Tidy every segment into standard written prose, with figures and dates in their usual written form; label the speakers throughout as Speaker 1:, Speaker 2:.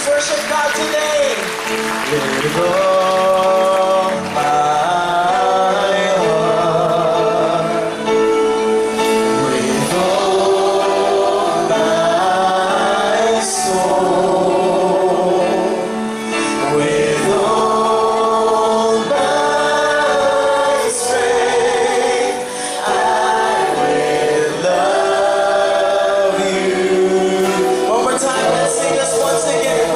Speaker 1: worship God today. With all my heart, with all my soul, with all my strength, I will love you. One more time, let's sing this once again.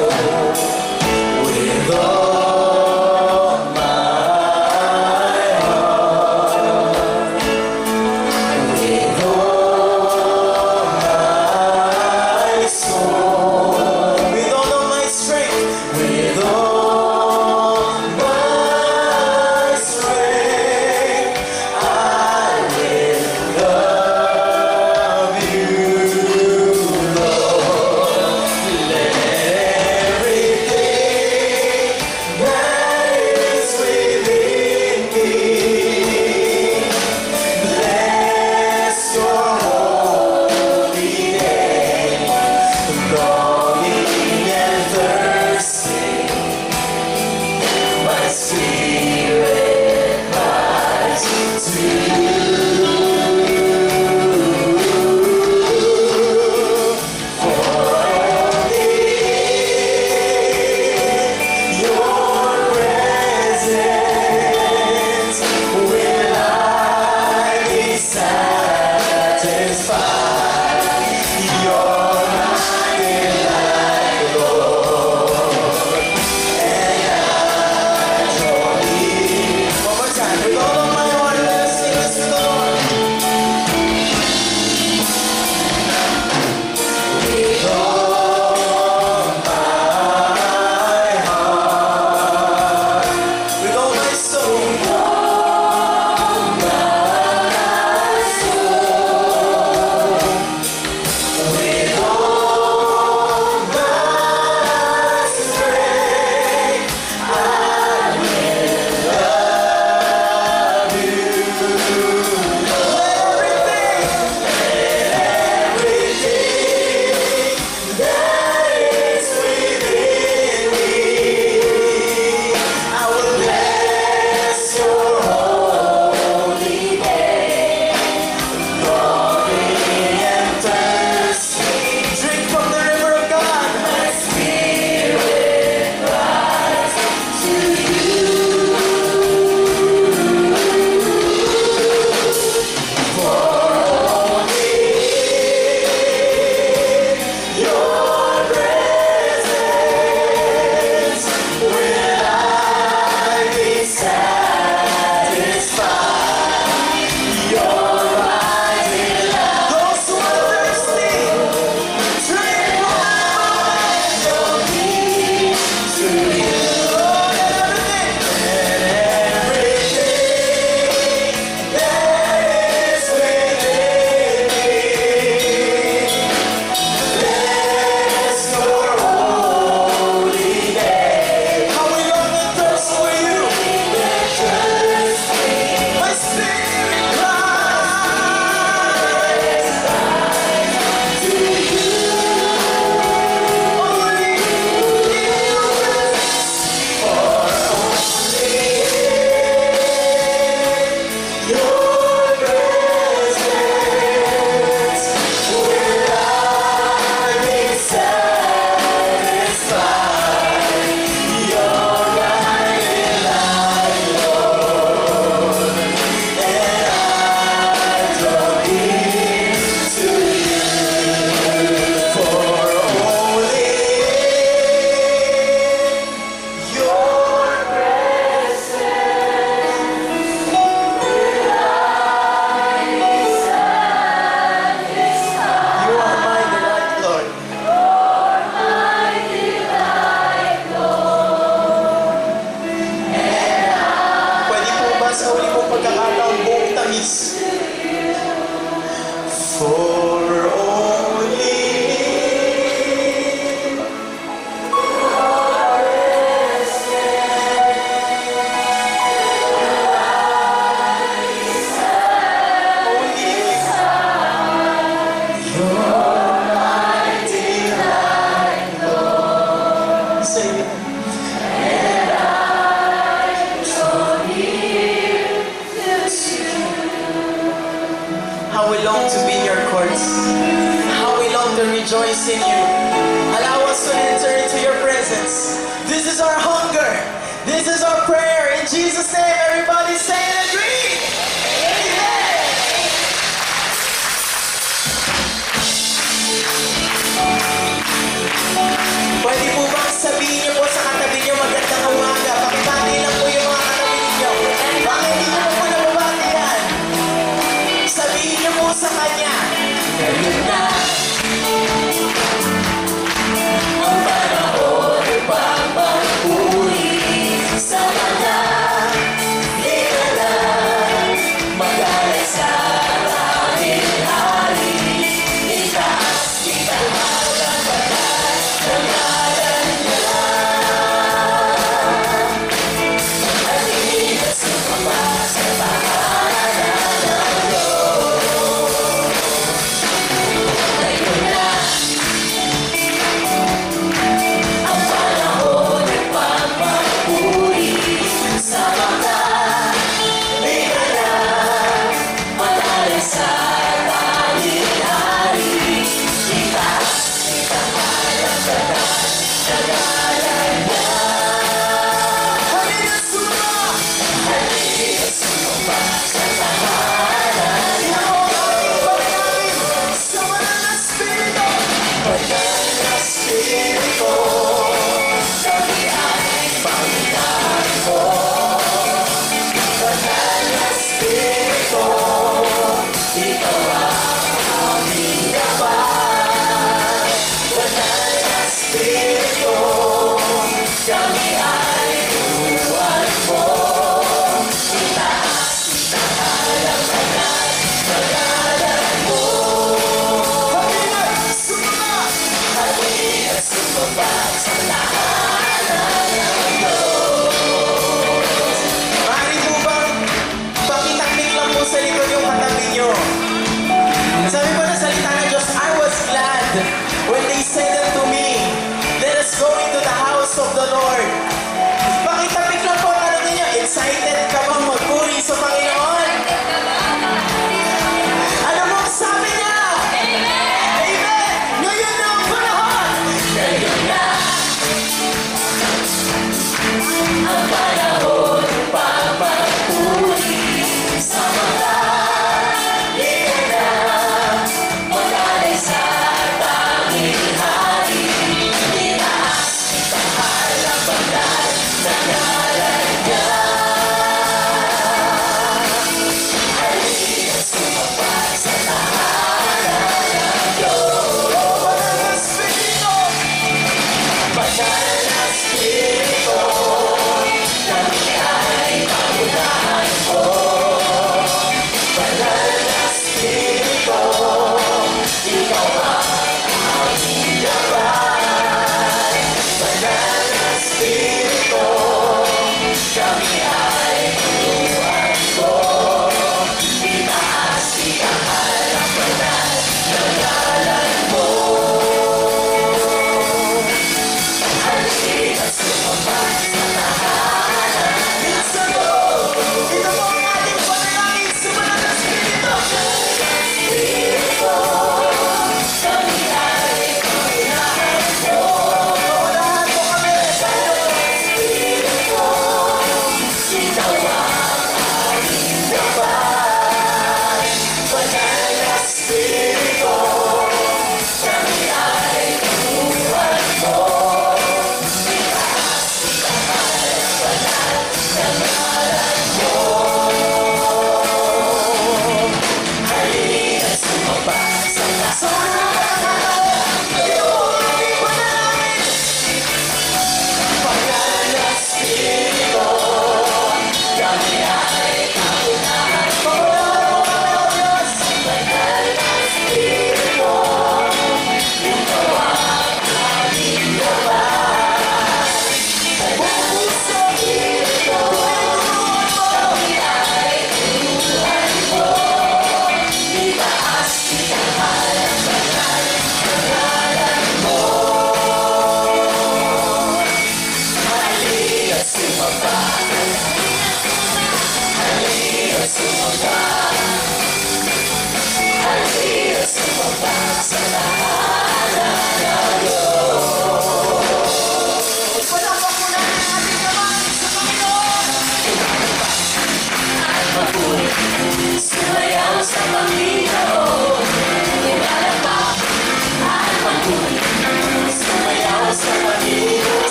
Speaker 1: With all my heart, with all my soul, with In Jesus' name, everybody say and agree. Amen. Pwede po bang sabihin niyo po sa katabi niyo magandang umaga? Pakibati lang po yung mga katabi niyo. Bakit hindi niyo po nababati yan? Sabihin niyo po sa kanya. Ngayon na ang panahon upang magpuri sa kanya.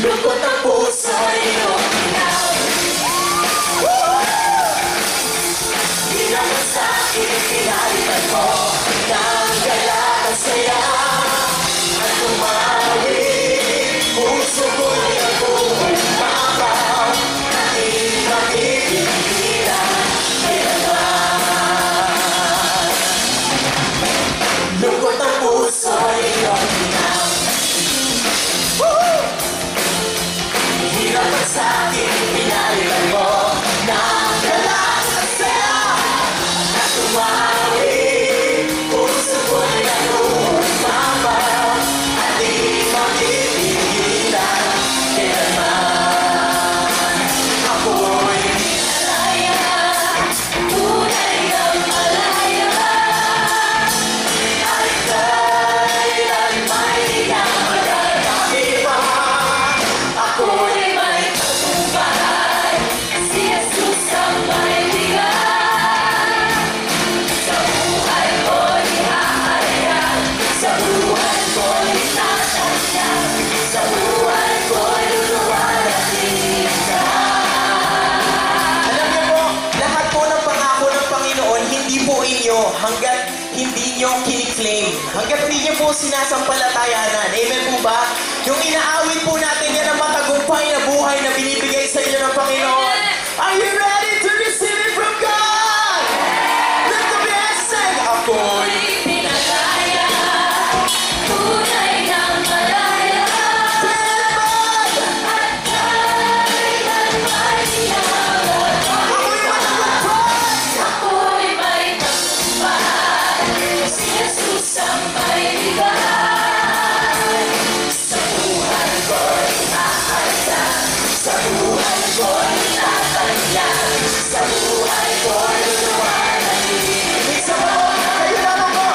Speaker 1: Lungkot ng puso iyong inaw. Hirap ang sakit, pinalitan mo ng galak at saya. At tumawi, puso ko'y nagbumabaw. Di mapipigilan kailanman. Lungkot ng puso iyong inaw. Hirap ang sakit, pinalitan mo ng galak at saya. At tumawi, puso ko'y nagbumabaw. At di mapipigilan kailanman. Ako'y malaya, tunay ng malaya. At kailan may di ka magkakaiba. Ako'y may tagumpay, si Jesus ang may bigay. Sa buhay ko'y hahayag, sa buhay ko'y tatangyan, sa buhay ko'y luluwalhatin ka. Alam niyo po, lahat po ng pangako ng Panginoon, hindi po inyo hanggat hindi nyo kiniklaim. Hanggat hindi nyo po sinasampalatayanan. Amen po ba? Yung inaawit po natin yan ang matagumpay na buhay na binibigay sa inyo ng Panginoon. Are you ready to receive it from God? Lift up your hands, sing. Ako'y
Speaker 2: pinalaya, tunay ng malaya. At kailan may di ka magkakaiba. Ako'y may tagumpay, si Jesus ang may bigay.
Speaker 1: sa buhay ko'y hahayag, sa buhay ko'y tatangyan, sa buhay ko'y luluwalhatin. Isa po, kayo naman po.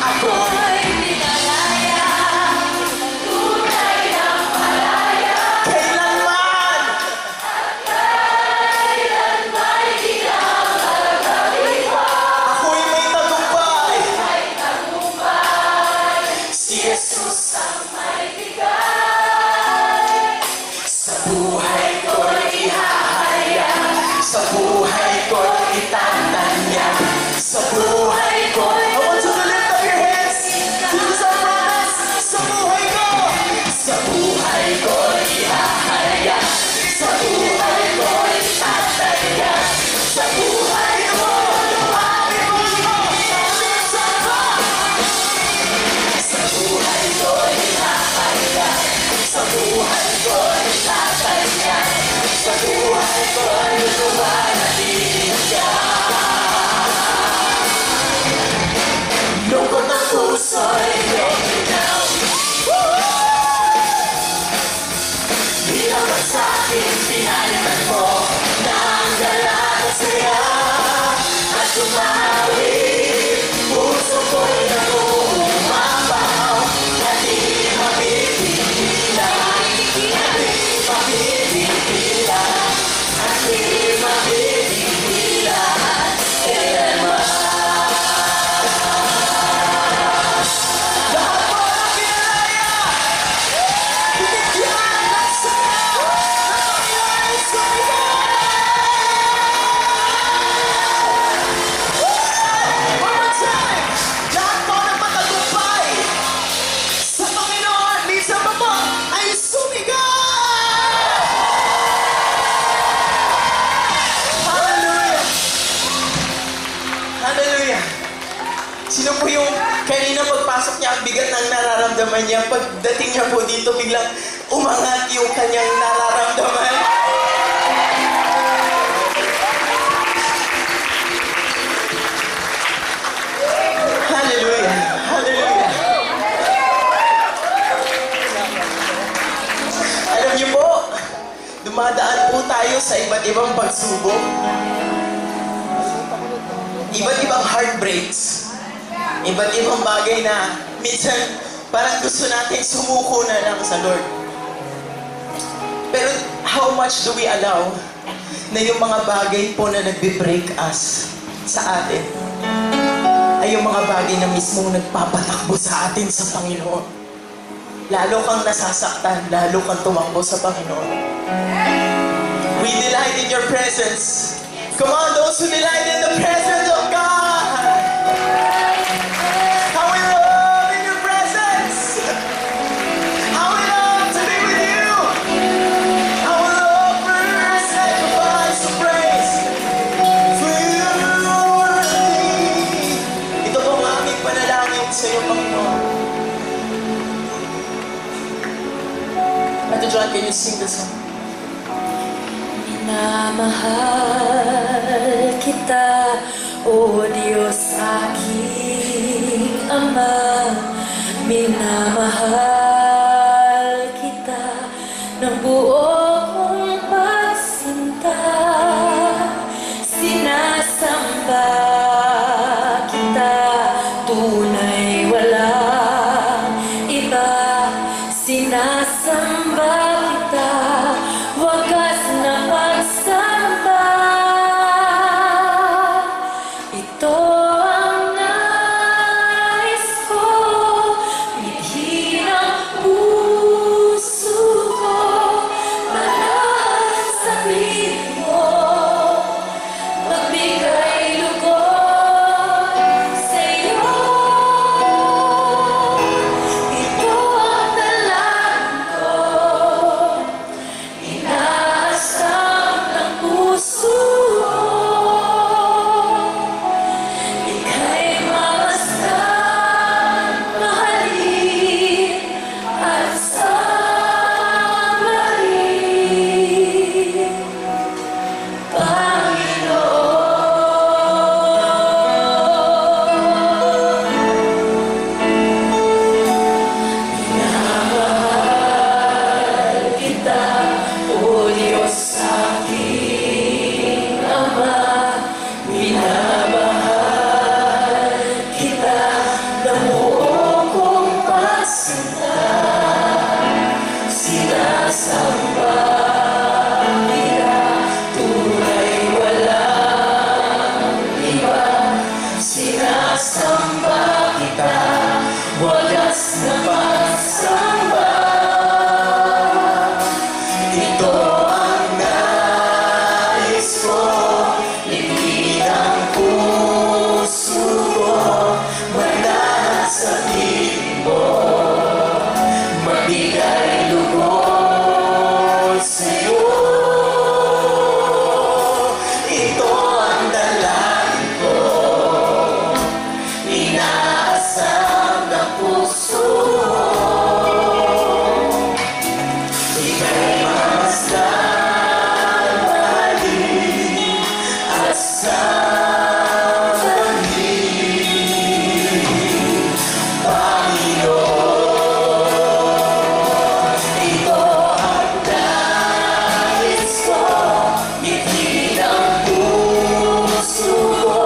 Speaker 1: Ako'y
Speaker 2: Ako'y pinalaya, tunay ng malaya.
Speaker 1: kailanman.
Speaker 2: Kailan may di ka magkakaiba.
Speaker 1: Ako'y may tagumpay.
Speaker 2: May tagumpay,
Speaker 1: Si Jesus
Speaker 2: ang may bigay.
Speaker 1: sa buhay ko'y ihahayag, sa buhay ko'y itatanyag, sa buhay ko'y... I want you to lift up your hands. This is our promise. Sa buhay ko. Sa buhay ko'y ihahayag, sa buhay ko'y itatanyag, sa buhay ko. Hallelujah. Sa buhay ko'y ihahayag, sa buhay ko'y itatanyag, sa buhay ko'y luluwalhatin ka. Lungkot ng puso'y iyong inaw. Hirap ang sakit, pinalitan mo ng galak at saya. At tumawi, puso ko'y nagbumabaw. At di mapipigilan, at di mapipigilan, at di mapipigilan kailanman. Lahat po ng pinalaya, binigyan ng saya ng Panginoon sa iyo. One more time. Lahat po ng matagumpay sa Panginoon, minsan pa po ay sumigaw. Hallelujah. Hallelujah. Sino po yung kanina pagpasok niya, ang bigat ng nararamdaman niya, pagdating niya po dito, biglang umangat yung kanyang nararamdaman? Hallelujah! Hallelujah! Alam niyo po, dumadaan po tayo sa iba't ibang pagsubok. Iba't ibang heartbreaks. Iba't ibang bagay na minsan parang gusto natin sumuko na lang sa Lord. Pero how much do we allow na yung mga bagay po na nagbe-break us sa atin ay yung mga bagay na mismong nagpapatakbo sa atin sa Panginoon? lalo kang nasasaktan, lalo kang tumakbo sa Panginoon. We delight in your presence. Come on, those who delight in the presence of God. How we love in your presence. How we love to be with you. How we love for your sacrifice of praise. For you are worthy. Ito po ang aming panalangin sa iyo, Panginoon. Ate John, can you sing the song?
Speaker 2: Minamahal kita, O Diyos aking Ama. Minamahal kita ng buo kong pagsinta. Sinasamba kita, tunay walang iba. Sinasamba kita, wagas na pagsamba. Ito ang nais ko, midhi ng puso ko, manahan sa piling mo, magbigay lugod sa iyo. Ito ang dalangin ko, inaasam ng puso ko. Ika'y mamasdan, mahalin at samarin, Panginoon. Minamahal kita, O Diyos aking Ama. Minamahal kita ng buo kong pasinta. Sinasamba kita, tunay walang iba. Sinasamba kita, wagas na pagsamba. Ito ang nais ko, libin ang puso ko, manahan sa piling mo, magbigay lugod sa iyo. Ito ang dalangin ko, inaasam ng puso ko. Ika'y mamasdan, mahalin at samarin, Panginoon. Ito ang nais ko, midhi ng puso ko,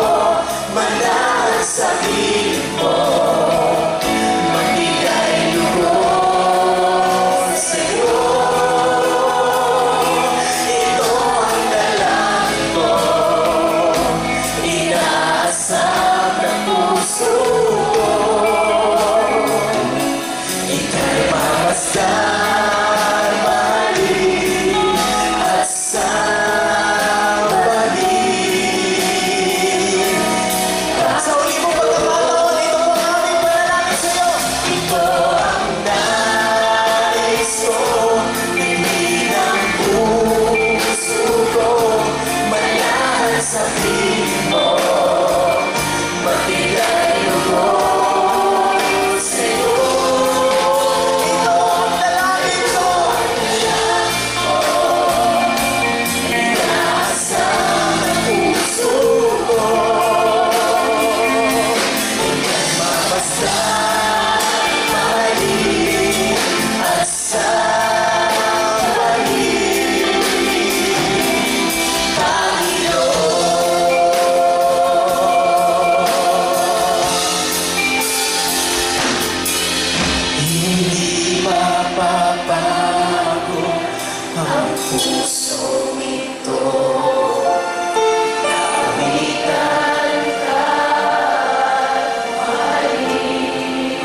Speaker 2: manahan sa piling mo, magbigay lugod sa iyo. Ito ang dalangin ko, inaasam ng puso ko. Ika'y mamasdan, mahalin at samarin. Sa uli mong pagkakataon, ito po ang aming panalangin sa iyo. Ito ang nais ko, libin ang puso ko, manahan sa piling mo, magbigay lugod sa iyo. Ito ang dalangin ko, inaasam ng puso ko. Mamasdan, mahalin at samarin, Panginoon. Hindi mapapago ang pusong ito. Nawitan ka, mahalin.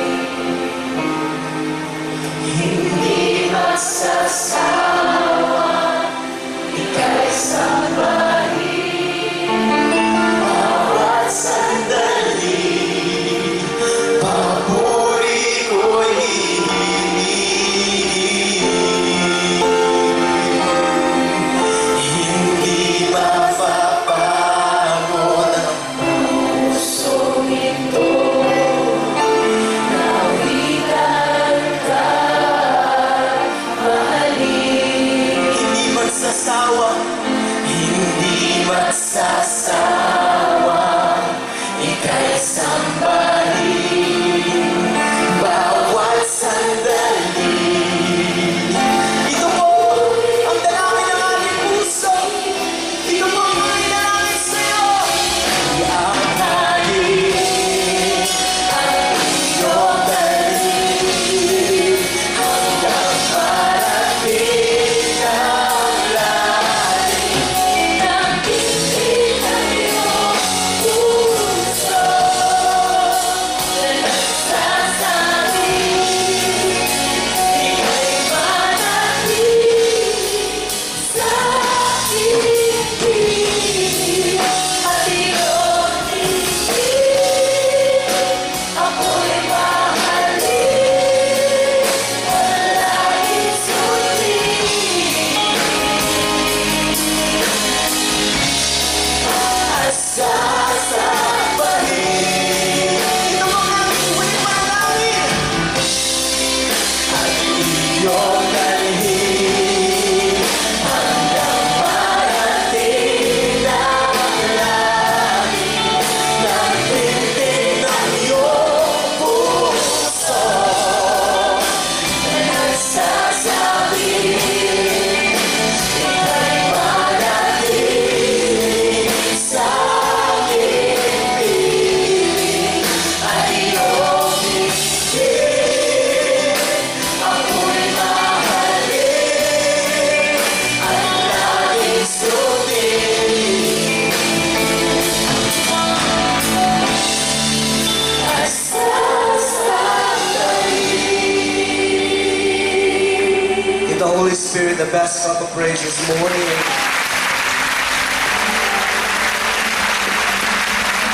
Speaker 2: the Holy Spirit the best cup of praise this morning.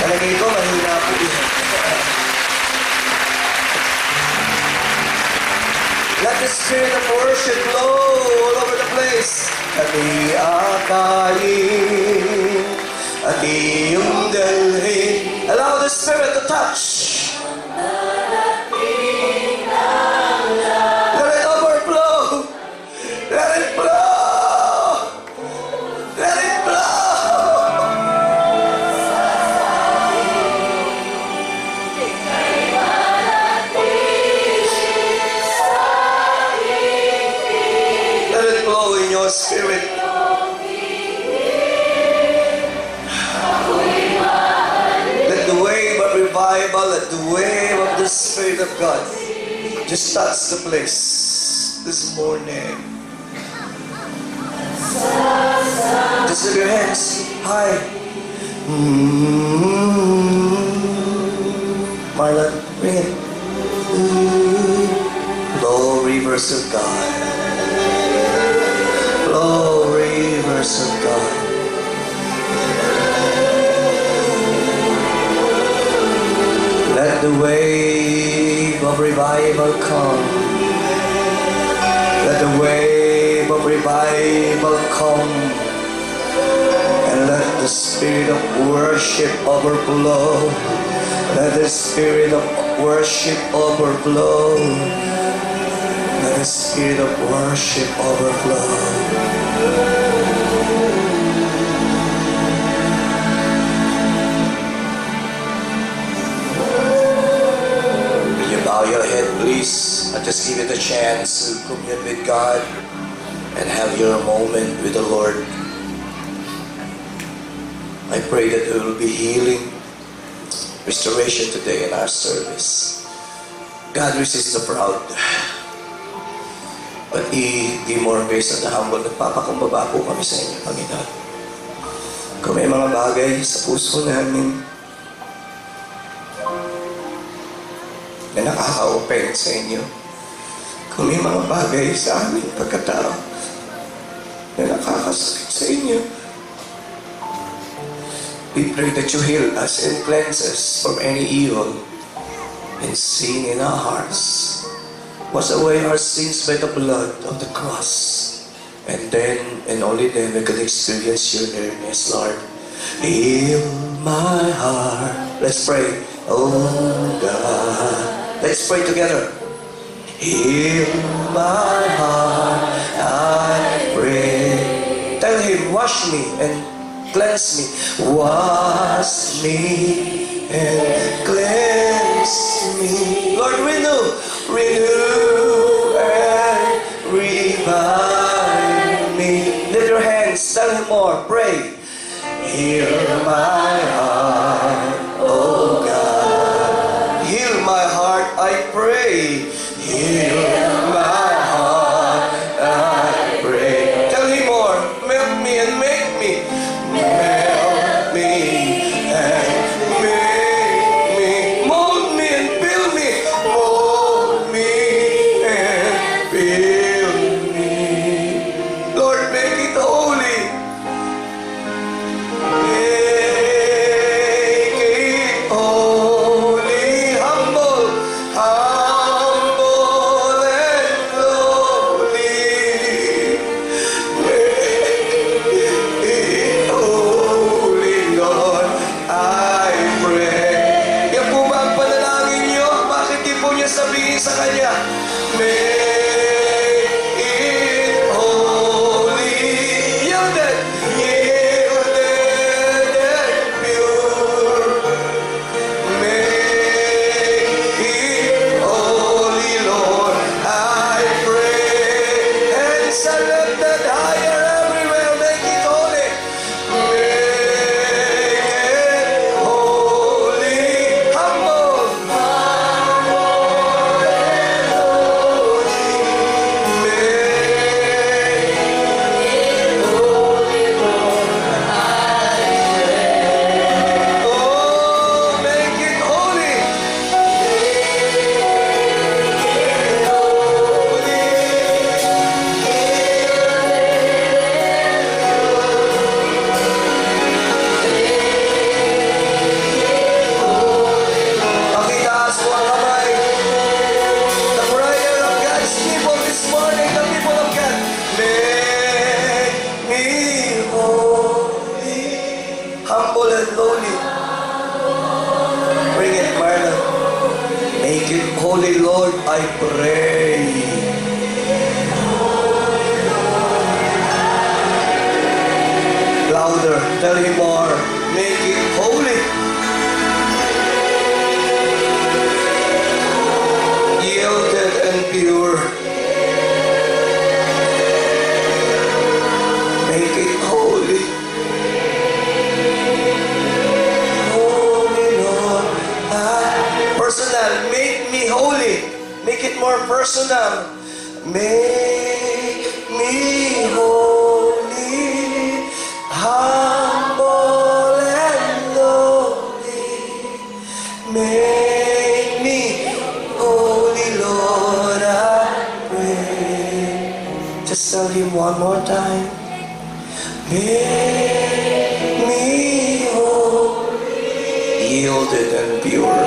Speaker 2: Talagay ko, mahina po yun. Let the spirit of worship flow all over the place. Kami akayin at iyong dalhin. Allow the spirit to touch. Let it overflow. Let it flow. Let it flow. Let it flow in your spirit. Let the wave of revival, let the wave of the Spirit of God just touch the place this morning. Just lift your hands high. Marlon, bring it. Flow, rivers of God. Flow, rivers of God. Let the wave of revival come. Let the wave of revival come. And let the spirit of worship overflow. Let the spirit of worship overflow. Let the spirit of worship overflow. Bow your head, please. I'll just give you the chance to commune with God and have your moment with the Lord. I pray that there will be healing, restoration today in our service. God resists the proud, but He give more grace to the humble. Nagpapakumbaba po kami sa inyo, Panginoon. Kung may mga bagay sa puso namin na nakaka-open sa inyo, kung may mga bagay sa aming pagkatao na nakakasakit sa inyo, we pray that you heal us and cleanse us from any evil and sin in our hearts. Wash away our sins by the blood of the cross, and then and only then we can experience your nearness, Lord. Heal my heart. Let's pray. Oh God, let's pray together. Heal my heart, I pray. Tell Him, wash me and cleanse me. Wash me and cleanse me. Lord, renew and revive me. Lift your hands, tell Him more, pray. Heal my heart, oh God. Heal my heart, I pray. Heal my heart, I pray. Tell Him more. Melt me and make me. Melt me and make me. Mold me and build me. Mold me and build me. Lord, make it holy. Yeah. louder. Tell Him more. Make it holy. Yielded and pure. Make it holy. Holy Lord. Personal. Make me holy. Make it more personal. Make me holy, humble and lowly. Make me holy, Lord, I pray. Just tell Him one more time. Make me holy, yielded and pure.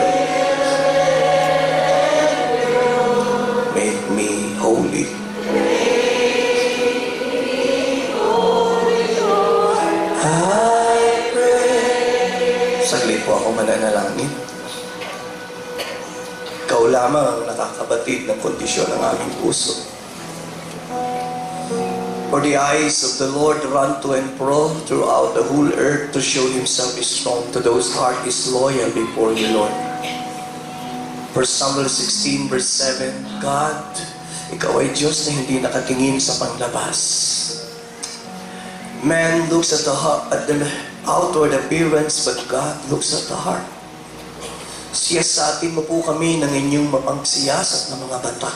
Speaker 2: Make me holy. I pray. Saglit po ako mananalangin. Ikaw lamang ang nakakabatid ng kondisyon ng aming puso. For the eyes of the Lord run to and fro throughout the whole earth to show Himself is strong to those heart is loyal before You, Lord. 1 Samuel 16 verse 7, God, Ikaw ay Diyos na hindi nakatingin sa panlabas. Man looks at the outward appearance, but God looks at the heart. Siyasatin mo po kami ng inyong mapangsiyasat na mga bata.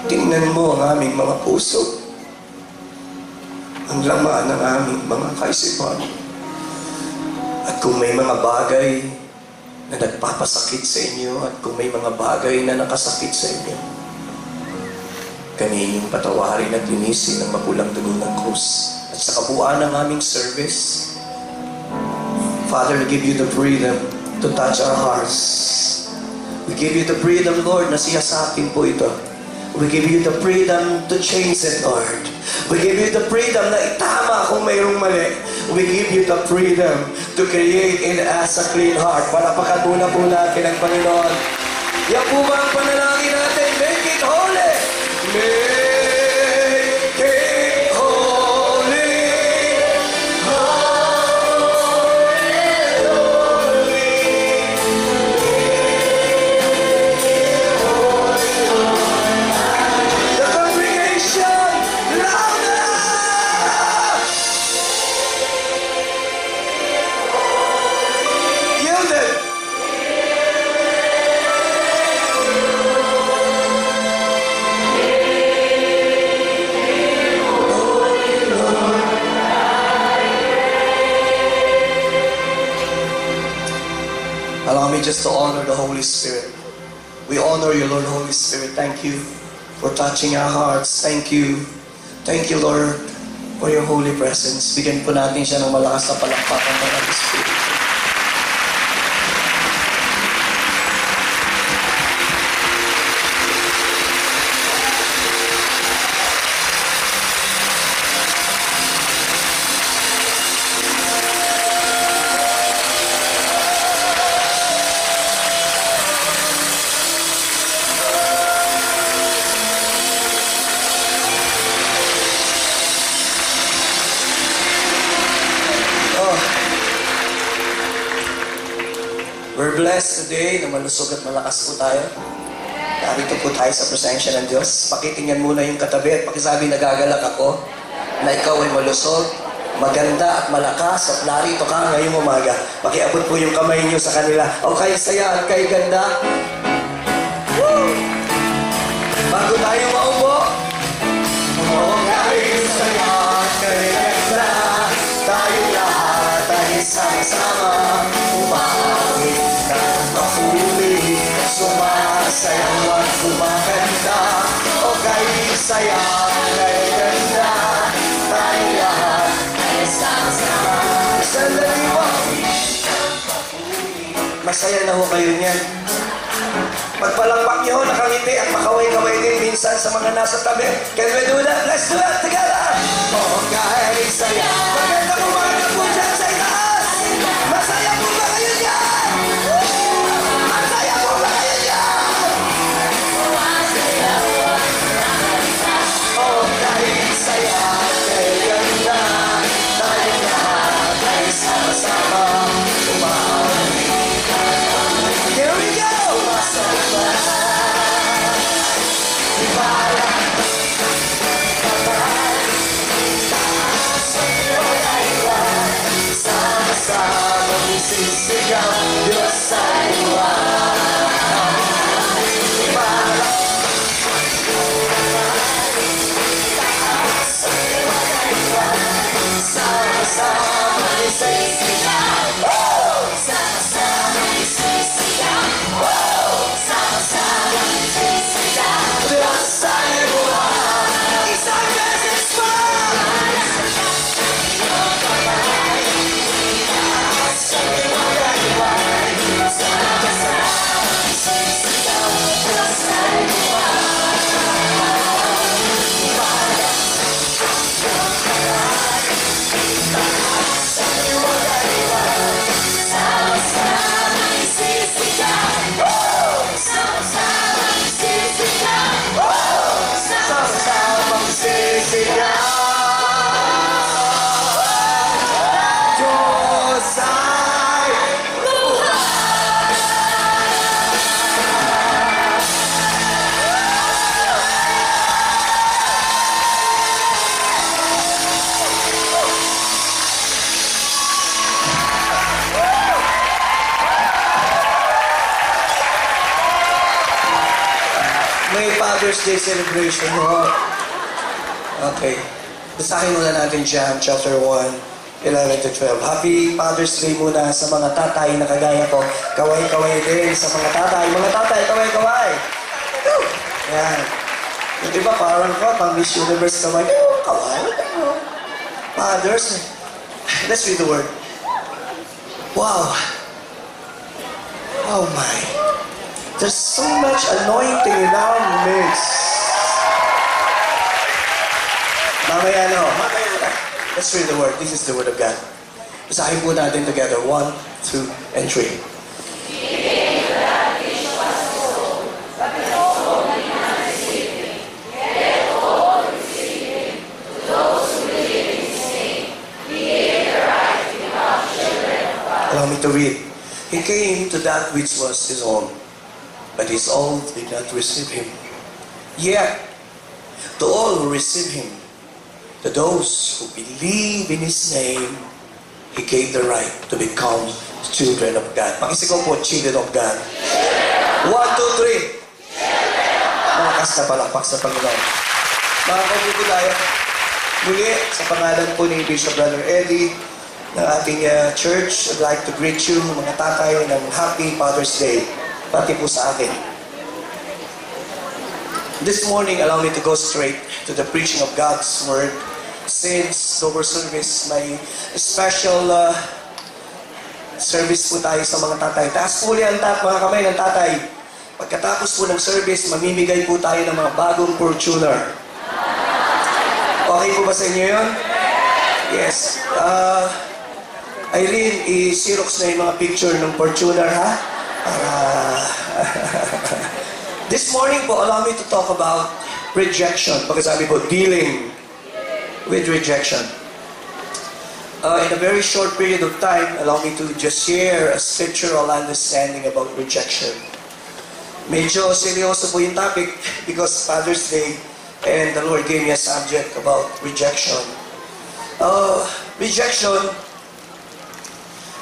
Speaker 2: Tingnan mo ang aming mga puso, ang laman ng aming mga kaisipan. At kung may mga bagay na nagpapasakit sa inyo, at kung may mga bagay na nakasakit sa inyo, kami inyong patawarin at linisin ng mapulang dugo ng krus. At sa kabuuan ng aming service, Father, we give You the freedom to touch our hearts. We give You the freedom, Lord, na siyasatin po ito. We give You the freedom to change it, Lord. We give You the freedom na itama kung mayroong mali. We give You the freedom to create in us a clean heart. Palapakatuna po natin ang Panginoon. Yan po ba ang panalangin natin? Make it holy! Make it holy! Allow me just to honor the Holy Spirit. We honor You, Lord Holy Spirit. Thank You for touching our hearts. Thank You. Thank You, Lord, for Your holy presence. Bigyan po natin siya ng malakas na palakpakan ng Holy Spirit. We're blessed today na malusog at malakas po tayo. Narito po tayo sa presensya ng Diyos. Pakitingnan muna yung katabi at pakisabi, nagagalak ako na ikaw ay malusog, maganda at malakas at narito ka ngayong umaga. Pakiabot po yung kamay niyo sa kanila. O kay saya at kay ganda. Woo! Bago tayo maupo. O kay saya at kay ganda, tayo lahat ay sama-sama. Umahangin ng mahuli, sumasayaw at kumakanta. O kay saya at kay ganda, tayo lahat ay sama-sama. Sandali mo. Masaya na ho kayo niyan. Pagpalakpak niyo, nakangiti at makaway-kaway din minsan sa mga nasa tabi. Can we do that? Let's do that together! O kay saya. Maganda umaga po dyan sa itaas! Masaya po ba kayo dyan? Masaya po ba kayo dyan? O kay saya, kay ganda, Father's Day celebration mo. Okay. Basahin muna natin John chapter 1, 11 to 12. Happy Father's Day muna sa mga tatay na kagaya ko. Kaway-kaway din sa mga tatay. Mga tatay, kaway-kaway. Yan. Yung iba parang ko, pang Miss Universe kaway. Kaway. Fathers. Let's read the word. Wow. Oh my. There's so much anointing in our midst. Mamaya na. Let's read the word. This is the word of God. Basahin po natin together. 1, 2, and 3. Allow me to read. He came to that which was his own, but his own did not receive him. Yet, to all who receive him, to those who believe in his name, he gave the right to become children of God. Pakisigaw po, children of God. 1, 2, 3. Malakas na palakpak sa Panginoon. Mga kabuti tayo. Muli, sa pangalan po ni Bishop Brother Eddie, ng ating church, I'd like to greet you, mga tatay, ng Happy Father's Day, pati po sa akin. This morning, allow me to go straight to the preaching of God's Word. Since over service, may special service po tayo sa mga tatay. Taas po ulit ang mga kamay ng tatay. Pagkatapos po ng service, mamimigay po tayo ng mga bagong Fortuner. Okay po ba sa inyo yun? Yes. Irene, i-xerox na yung mga picture ng Fortuner, ha? Para... This morning po, allow me to talk about rejection. Pagkasabi po, dealing with rejection. In a very short period of time, allow me to just share a scriptural understanding about rejection. Medyo seryoso po yung topic because Father's Day and the Lord gave me a subject about rejection. Rejection,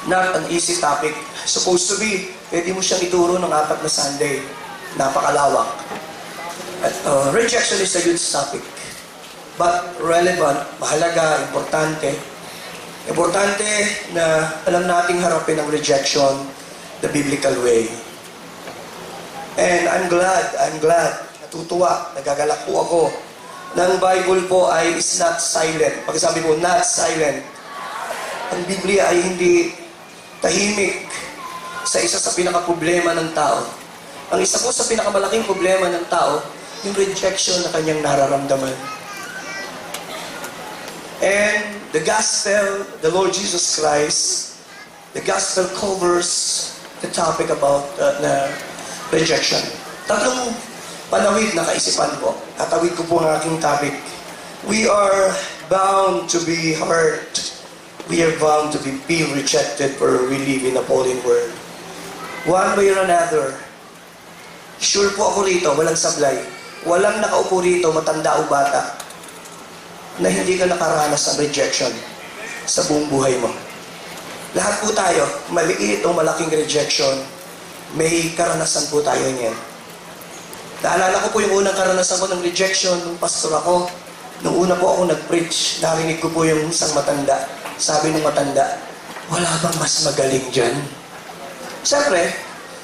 Speaker 2: not an easy topic. Supposed to be, pwede mo siyang ituro ng 4 na Sunday. Napakalawak. Rejection is a huge topic. But relevant, mahalaga, importante. Importante na alam nating harapin ang rejection the biblical way. And I'm glad, natutuwa, nagagalak po ako. Ng Bible po ay is not silent. Pag sabi mo, not silent. Ang Biblia ay hindi tahimik sa isa sa pinaka-problema ng tao. Ang isa po sa pinakamalaking problema ng tao, yung rejection na kanyang nararamdaman. And the gospel, the Lord Jesus Christ, the gospel covers the topic about rejection. Tatlong panawid na kaisipan ko. Tatawid ko po ang aking topic. We are bound to be hurt. We are bound to be rejected for we live in a fallen world. One way or another, sure po ako rito, walang sablay. Walang nakaupo rito, matanda o bata, na hindi ka nakaranas ng rejection sa buong buhay mo. Lahat po tayo, maliit o malaking rejection, may karanasan po tayo niyan. Naalala ko po yung unang karanasan ko ng rejection nung pastor ako. Nung una po ako nag-preach, narinig ko po yung isang matanda. Sabi ng matanda, wala bang mas magaling dyan? Siyempre,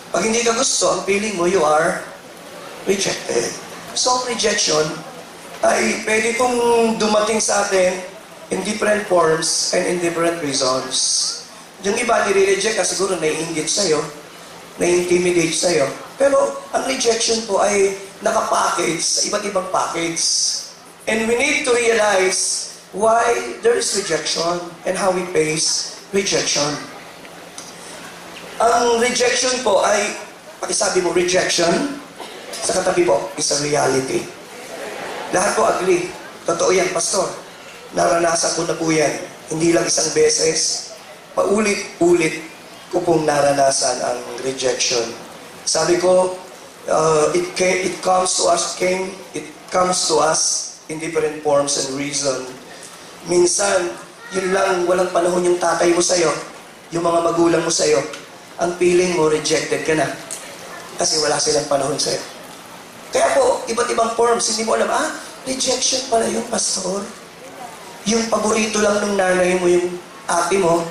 Speaker 2: pag hindi ka gusto, ang feeling mo, you are rejected. So, rejection ay pwede pong dumating sa atin in different forms and in different reasons. Yung iba, nire-reject ka, siguro naiinggit sa'yo, nai-intimidate sa'yo. Pero, ang rejection po ay nakapackage sa iba't ibang package. And we need to realize why there is rejection and how we face rejection. Ang rejection po ay, pakisabi mo, rejection, sa katabi po, is a reality. Lahat po agree. Totoo yan, pastor. Naranasan ko na po yan. Hindi lang isang beses. Paulit-ulit ko pong naranasan ang rejection. Sabi ko, it comes to us in different forms and reason. Minsan, yun lang, walang panahon yung tatay mo sa'yo, yung mga magulang mo sa'yo, ang feeling mo, rejected ka na. Kasi wala silang panahon sa'yo. Kaya po, iba't ibang forms, hindi mo alam, rejection pala yung pastor. Yung paborito lang ng nanay mo, yung ate mo,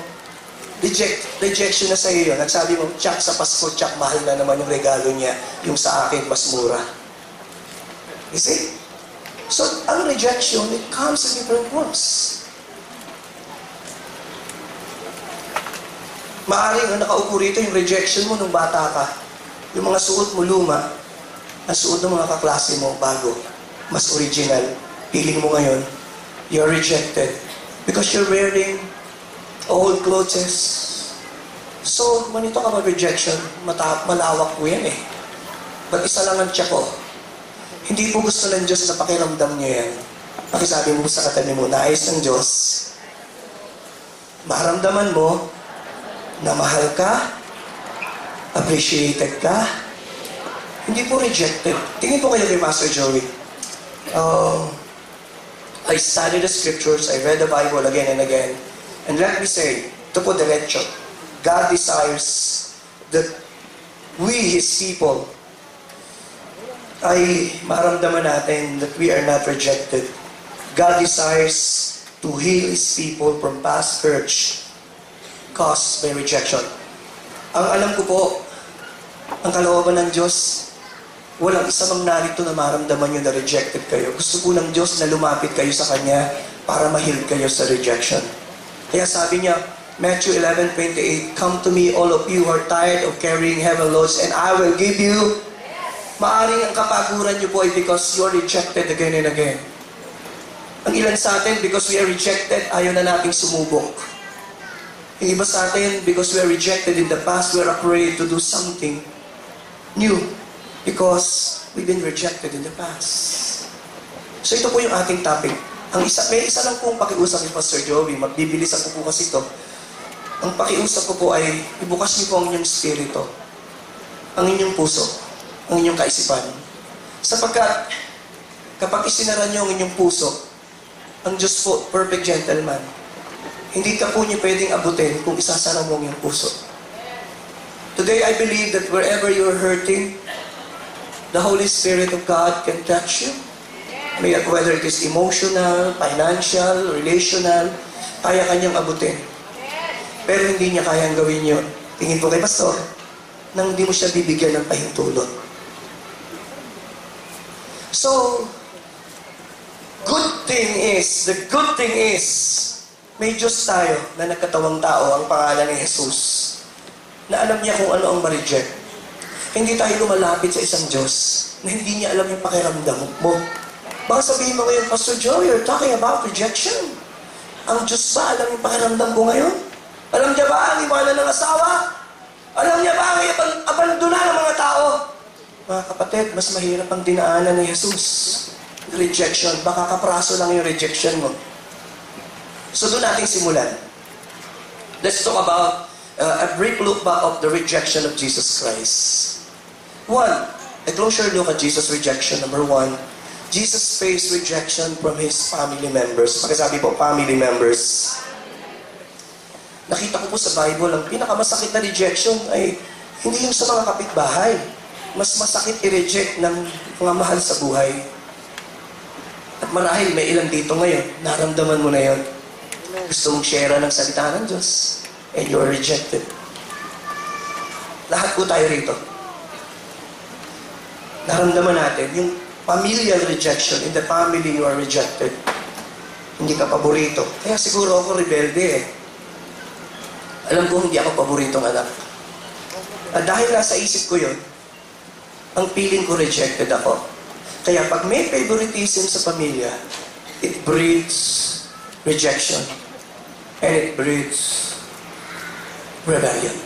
Speaker 2: rejection na sa iyo. Nagsabi mo, Chuck, sa Pasko, Chuck, mahal na naman yung regalo niya. Yung sa akin, mas mura. You see? So, ang rejection, it comes in different forms. Maaring ang nakaupo rito, yung rejection mo nung bata ka. Yung mga suot mo luma, ang suot ng mga kaklase mo, bago. Mas original. Feeling mo ngayon, you're rejected. Because you're wearing old clothes. So, manito ka mag-rejection, malawak po yan eh. But isa lang ang tiyak ko. Hindi po gusto ng Diyos na pakiramdam niya yan. Pakisabi mo sa katabi mo, nais ng Diyos. Maramdaman mo na mahal ka, appreciated ka, hindi po rejected. Tingin po kayo kay Pastor Joey. I studied the scriptures, I read the Bible again and again. And let me say, ito po diretso, God desires that we, His people, ay maramdaman natin that we are not rejected. God desires to heal His people from past hurts caused by rejection. Ang alam ko po, ang kalooban ng Diyos, walang isa mang narito na maramdaman nyo na rejected kayo. Gusto po ng Diyos na lumapit kayo sa Kanya para ma-heal kayo sa rejection. Kaya sabi niya, Matthew 11:28, come to me, all of you who are tired of carrying heavy loads, and I will give you. Maaring ang kapaguran niyo po ay because you are rejected again and again. Ang ilan sa atin, because we are rejected, ayaw na nating sumubok. Yung iba sa atin, because we are rejected in the past, we are afraid to do something new. Because we've been rejected in the past. So ito po yung ating topic. May isa lang pong pakiusap ni Pastor Joey. Magbibilis ako po kasi ito. Ang pakiusap ko po ay ibukas niyo po ang inyong spirito, ang inyong puso, ang inyong kaisipan. Sapagkat kapag isinara niyo ang inyong puso, ang Diyos po, perfect gentleman, hindi ka po niyo pwedeng abutin kung isasara mo ang iyong puso. Today, I believe that wherever you're hurting, the Holy Spirit of God can touch you. Whether it is emotional, financial, relational, kaya kanyang abutin. Pero hindi niya kayang gawin yun. Tingin po kay Pastor, nang hindi mo siya bibigyan ng pahintulot. So, the good thing is, may Diyos tayo na nagkatawang tao, ang pangalan ni Jesus, na alam niya kung ano ang ma-reject. Hindi tayo lumalapit sa isang Diyos na hindi niya alam yung pakiramdam mo. Baka sabihin mo ngayon, Pastor Joe, you're talking about rejection. Ang Diyos ba alam yung pakiramdam ko ngayon? Alam niya ba ang iwanan ng asawa? Alam niya ba ang abandona ng mga tao? Mga kapatid, mas mahirap ang dinaanan ni Jesus. Rejection. Baka kapraso lang yung rejection mo. So doon natin simulan. Let's talk about a brief look back of the rejection of Jesus Christ. A closer look at Jesus' rejection. Number 1, Jesus faced rejection from His family members. Pakisabi po, family members. Nakita ko po sa Bible, ang pinakamasakit na rejection ay hindi yung sa mga kapitbahay. Mas masakit i-reject ng mga mahal sa buhay. At marahil may ilan dito ngayon, naramdaman mo na yon. Gusto mong share ng salita ng Diyos, and you are rejected. Lahat po tayo rito. Naramdaman natin yung familial rejection. In the family, you are rejected. Hindi ka paborito. Kaya siguro ako rebelde eh. Alam ko hindi ako paboritong anak. At dahil nasa isip ko yun, ang feeling ko rejected ako. Kaya pag may favoritism sa pamilya, it breeds rejection. And it breeds rebellion.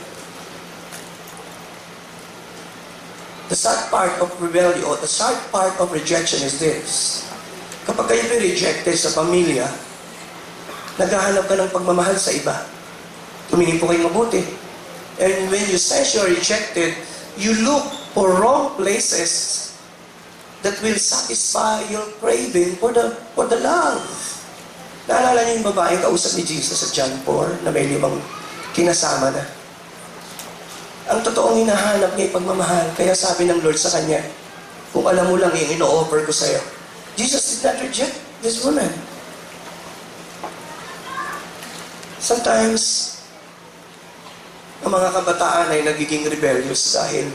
Speaker 2: The sad part of rebellion, or the sad part of rejection is this. Kapag kayo rejected sa pamilya, naghahanap ka ng pagmamahal sa iba. Tumingin po kayo mabuti. And when you sense you're rejected, you look for wrong places that will satisfy your craving for the love. Naalala niyo yung babae kausap ni Jesus sa John 4 na may 5 kinasama na. Ang totoong hinahanap niya ay pagmamahal. Kaya sabi ng Lord sa kanya, Kung alam mo lang yung ino-offer ko sa'yo. Jesus did not reject this woman. Sometimes, ang mga kabataan ay nagiging rebellious dahil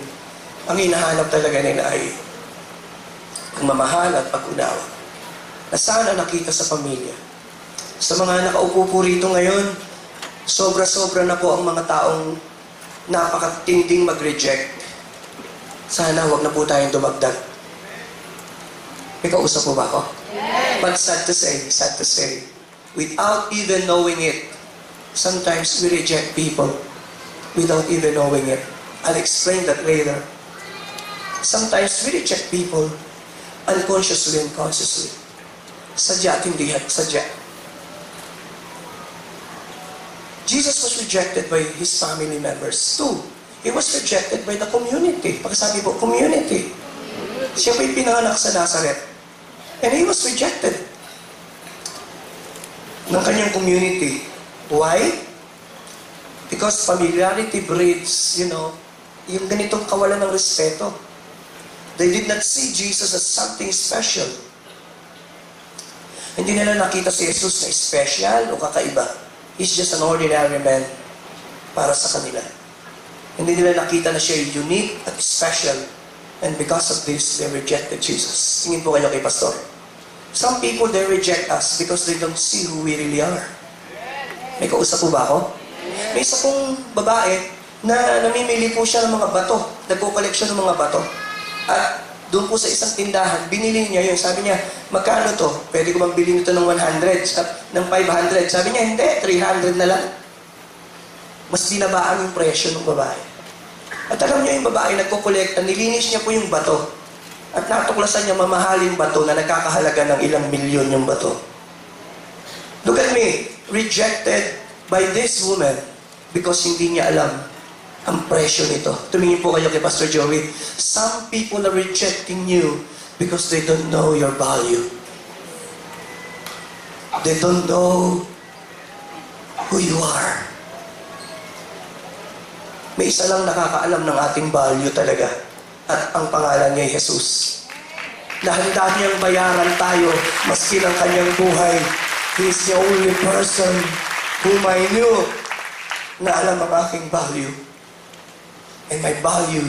Speaker 2: ang hinahanap talaga nila ay pagmamahal at pag-unawa na sana nakita sa pamilya. Sa mga nakaupo po rito ngayon, sobra-sobra na po ang mga taong napakatinding mag-reject. Sana wag na po tayong dumagdag. May kausap po ba ako? Yes. But sad to say, without even knowing it, sometimes we reject people without even knowing it. I'll explain that later. Sometimes we reject people unconsciously and consciously. Sadya at hindi sadya. Jesus was rejected by his family members too. He was rejected by the community. Pagkasabi po, community. Siya po'y pinanganak sa Nazareth. And he was rejected ng kanyang community. Why? Because familiarity breeds, yung ganitong kawalan ng respeto. They did not see Jesus as something special. Hindi nila nakita si Jesus na special o kakaiba. He's just an ordinary man para sa kanila. Hindi nila nakita na siya unique at special. And because of this, they rejected Jesus. Tingin po kayo kay Pastor. Some people, they reject us because they don't see who we really are. May kausap po ba ako? May isa pong babae na namimili po siya ng mga bato. Nagko-collection ng mga bato. At doon po sa isang tindahan, binili niya yun. Sabi niya, magkano to? Pwede ko bang bilhin ito ng 100, ng 500? Sabi niya, hindi, 300 na lang. Mas binabaan yung presyo ng babae. At alam niyo yung babae nagko-kolekta, nilinis niya po yung bato. At natuklasan niya mamahaling bato na nagkakahalaga ng ilang milyon yung bato. Look at me, rejected by this woman because hindi niya alam ang presyo nito. Tumingin po kayo kay Pastor Joey. Some people are rejecting you because they don't know your value. They don't know who you are. May isa lang nakakaalam ng ating value talaga. At ang pangalan niya ay Jesus. Na handa niyang bayaran tayo maski ng kanyang buhay. He is the only person whom I knew na alam ang aking value. And my value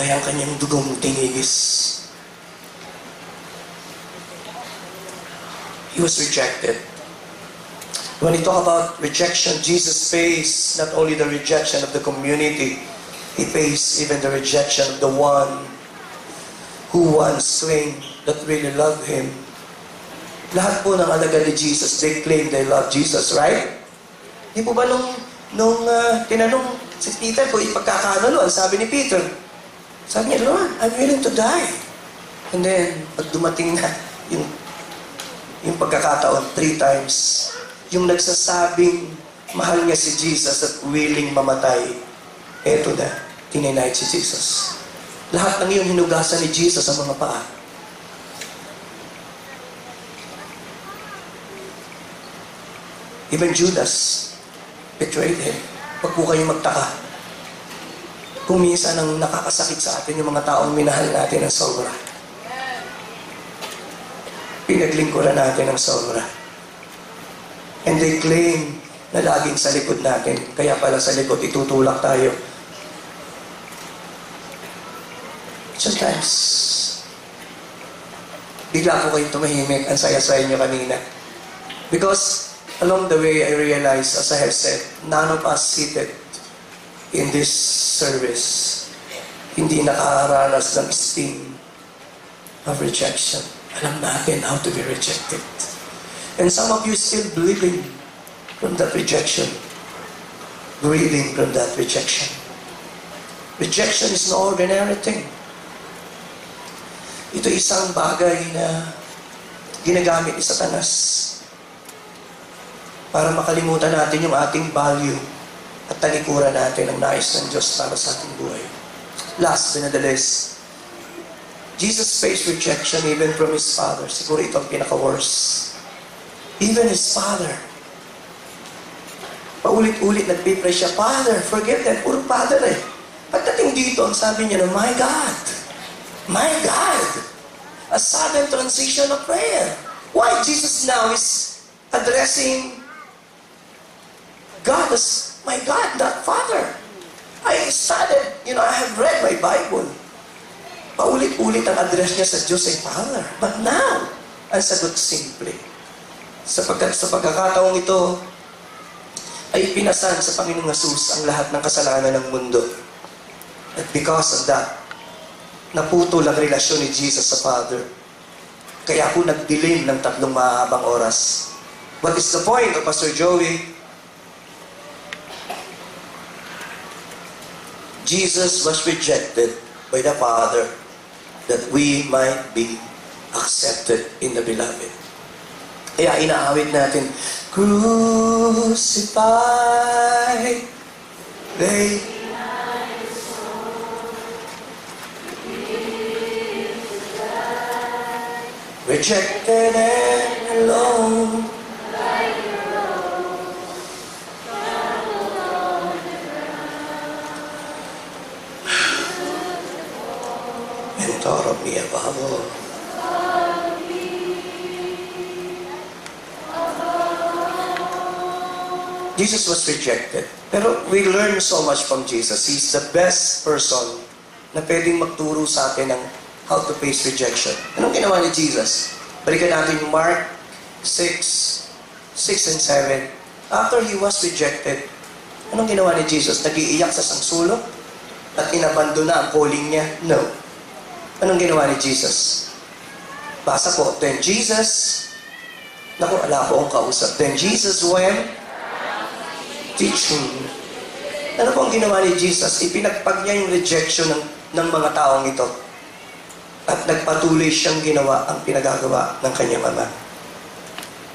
Speaker 2: ay ang kanyang dugong tinigis. He was rejected. When we talk about rejection, Jesus faced not only the rejection of the community, He faced even the rejection of the one who once claimed that really loved Him. Lahat po ng alagad ni Jesus, they claim they love Jesus, right? Di po ba nung tinanong si Peter kung ipagkakaano, ang sabi ni Peter, sabi niya, Lord, I'm willing to die. And then, pag dumating na yung pagkakataon, 3 times, yung nagsasabing mahal niya si Jesus at willing mamatay, eto na, tininay si Jesus. Lahat ng iyon hinugasan ni Jesus sa mga paa. Even Judas betrayed Him. Huwag po kayong magtaka. Kung minsan ang nakakasakit sa atin yung mga taong minahal natin ng sobra. Pinaglingkuran natin ng sobra. And they claim na laging sa likod natin. Kaya pala sa likod, itutulak tayo. Sometimes, bigla ko kayong tumahimik. Ang saya-saya nyo kanina. Because along the way, I realized, as I have said, none of us seated in this service hindi nakaranas ng sting of rejection. Alam natin how to be rejected. And some of you still bleeding from that rejection. Breathing from that rejection. Rejection is no ordinary thing. Ito isang bagay na ginagamit ni Satanas para makalimutan natin yung ating value at talikuran natin ang nais ng Diyos para sa ating buhay. Last but not the least, Jesus faced rejection even from His Father. Siguro ito ang pinaka-worst. Even His Father. Paulit-ulit nagpipray siya, Father, forgive them. Puro Father eh. Pagdating dito, ang sabi niya na, My God, My God! A sudden transition of prayer. Why Jesus now is addressing God as my God, not Father. I started, I have read my Bible. Paulit-ulit ang address niya sa Diyos ay Father. But now, ang sagot simple. Sapagkat sa pagkakataong ito, ay pinasan sa Panginoong Jesus ang lahat ng kasalanan ng mundo. At because of that, naputol ang relasyon ni Jesus sa Father. Kaya ako nagdilim ng 3 mahabang oras. What is the point of Pastor Joey? Jesus was rejected by the Father that we might be accepted in the Beloved. Kaya inaawit natin, crucified, they rejected and alone. And thought of me above all. Jesus was rejected. Pero we learn so much from Jesus. He's the best person na pwedeng magturo sa atin ng how to face rejection. Anong ginawa ni Jesus? Balikan natin Mark 6 and 7. After he was rejected, anong ginawa ni Jesus? Nag-iiyak sa sangsulok? At inabandona ang calling niya? No. Anong ginawa ni Jesus? Basa po, then Jesus, naku, ala ko ang kausap. Then Jesus went teaching. Ano po ang ginawa ni Jesus? Ipinagpag niya yung rejection ng mga taong ito. At nagpatuloy siyang ginawa ang pinagagawa ng kanyang ama.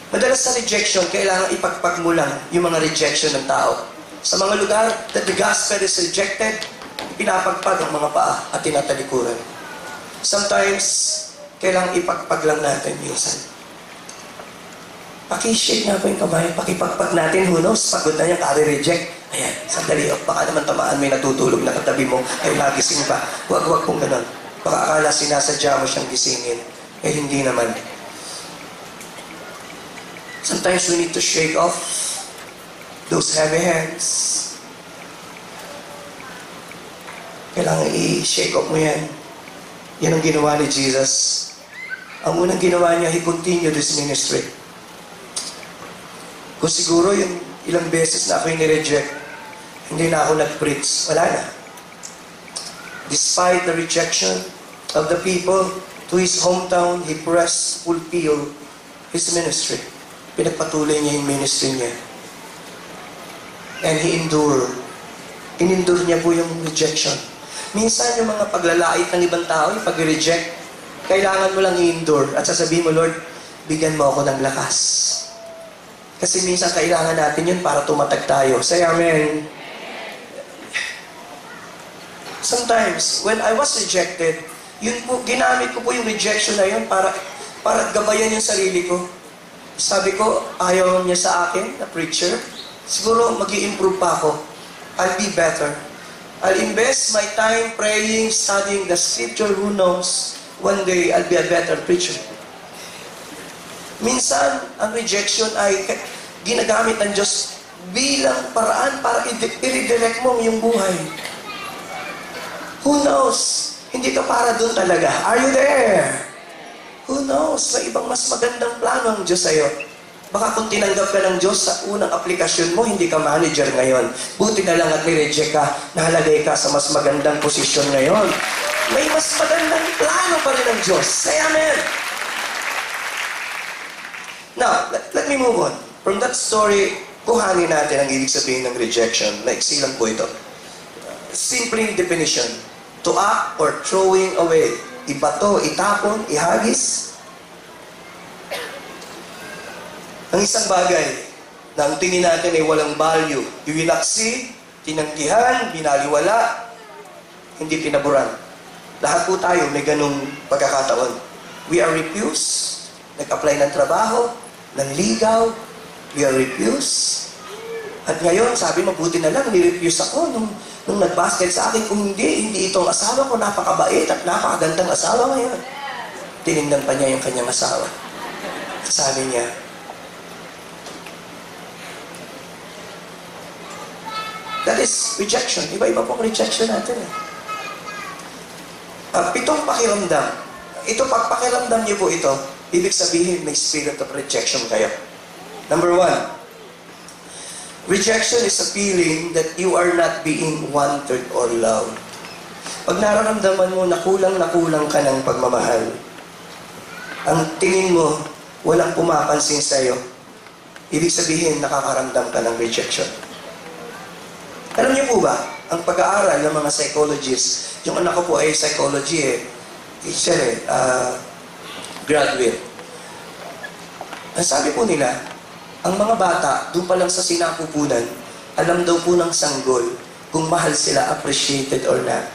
Speaker 2: Madalas sa rejection, kailangan ipagpag mo lang yung mga rejection ng tao. Sa mga lugar that the gospel is rejected, pinapagpag ang mga paa at tinatalikuran. Sometimes, kailangan ipagpag lang natin minsan. Paki-shake nga po yung kamay, pakipagpag natin, who knows, pagod na yung kari-reject. Ayan, sandali, baka naman tamaan may natutulog na katabi mo, ay nagising pa. Huwag pong ganun. Baka akala sinasadya mo siyang gisingin. Eh, hindi naman. Sometimes we need to shake off those heavy hands. Kailangan i-shake off mo yan. Yan ang ginawa ni Jesus. Ang unang ginawa niya, he continued his ministry. Kung siguro yung ilang beses na ako yung nireject, hindi na ako nag-preach. Wala na. Despite the rejection of the people to his hometown, he pressed fulfill his ministry. Pinagpatuloy niya yung ministry niya. And he endured. In-endure niya po yung rejection. Minsan yung mga paglalait ng ibang tao, yung pag-reject, kailangan mo lang i-endure. At sasabihin mo, Lord, bigyan mo ako ng lakas. Kasi minsan kailangan natin yun para tumatag tayo. Say amen. Sometimes, when I was rejected, yun po, ginamit ko po yung rejection na yun para gabayan yung sarili ko. Sabi ko, ayaw niya sa akin, na preacher. Siguro, mag-i-improve pa ako. I'll be better. I'll invest my time praying, studying the scripture. Who knows, one day, I'll be a better preacher. Minsan, ang rejection ay ginagamit ng Diyos bilang paraan para i-redirect mo yung buhay. Who knows? Hindi ka para doon talaga. Are you there? Who knows? May ibang mas magandang plano ang Diyos sa'yo. Baka kung tinanggap ka ng Diyos sa unang aplikasyon mo, hindi ka manager ngayon. Buti na lang at nireject ka, nahalagay ka sa mas magandang posisyon ngayon. May mas magandang plano pa rin ng Diyos. Say amen! Now, let me move on. From that story, kuhanin natin ang ibig sabihin ng rejection. Naiksi lang po ito. Simple definition. To act or throwing away. Ibato, itapon, ihagis. Ang isang bagay na ang tingin natin ay walang value. Iwinaksi, tinanggihan, binaliwala, hindi pinaburan. Lahat po tayo may ganung pagkakataon. We are refused. Nag-apply ng trabaho, ng ligaw, we are refused. At ngayon, sabi, mabuti na lang, nirefuse ako nung nag-basket sa akin. Kung hindi itong asawa ko, napakabait at napakagandang asawa ngayon. Tinignan pa niya yung kanyang asawa. Sabi niya, that is rejection. Iba-iba pong rejection natin. 7 pakiramdam. Ito, pag pakiramdam niyo po ito, ibig sabihin may spirit of rejection kayo. Number 1, rejection is a feeling that you are not being wanted or loved. Pag nararamdaman mo na kulang ka ng pagmamahal, ang tingin mo, walang pumapansin sa'yo, ibig sabihin nakakaramdam ka ng rejection. Alam niyo po ba, ang pag-aaral ng mga psychologists, yung anak ko po ay psychology teacher graduate. Ang sabi po nila, ang mga bata, doon pa lang sa sinapupunan, alam daw po ng sanggol kung mahal sila, appreciated or not.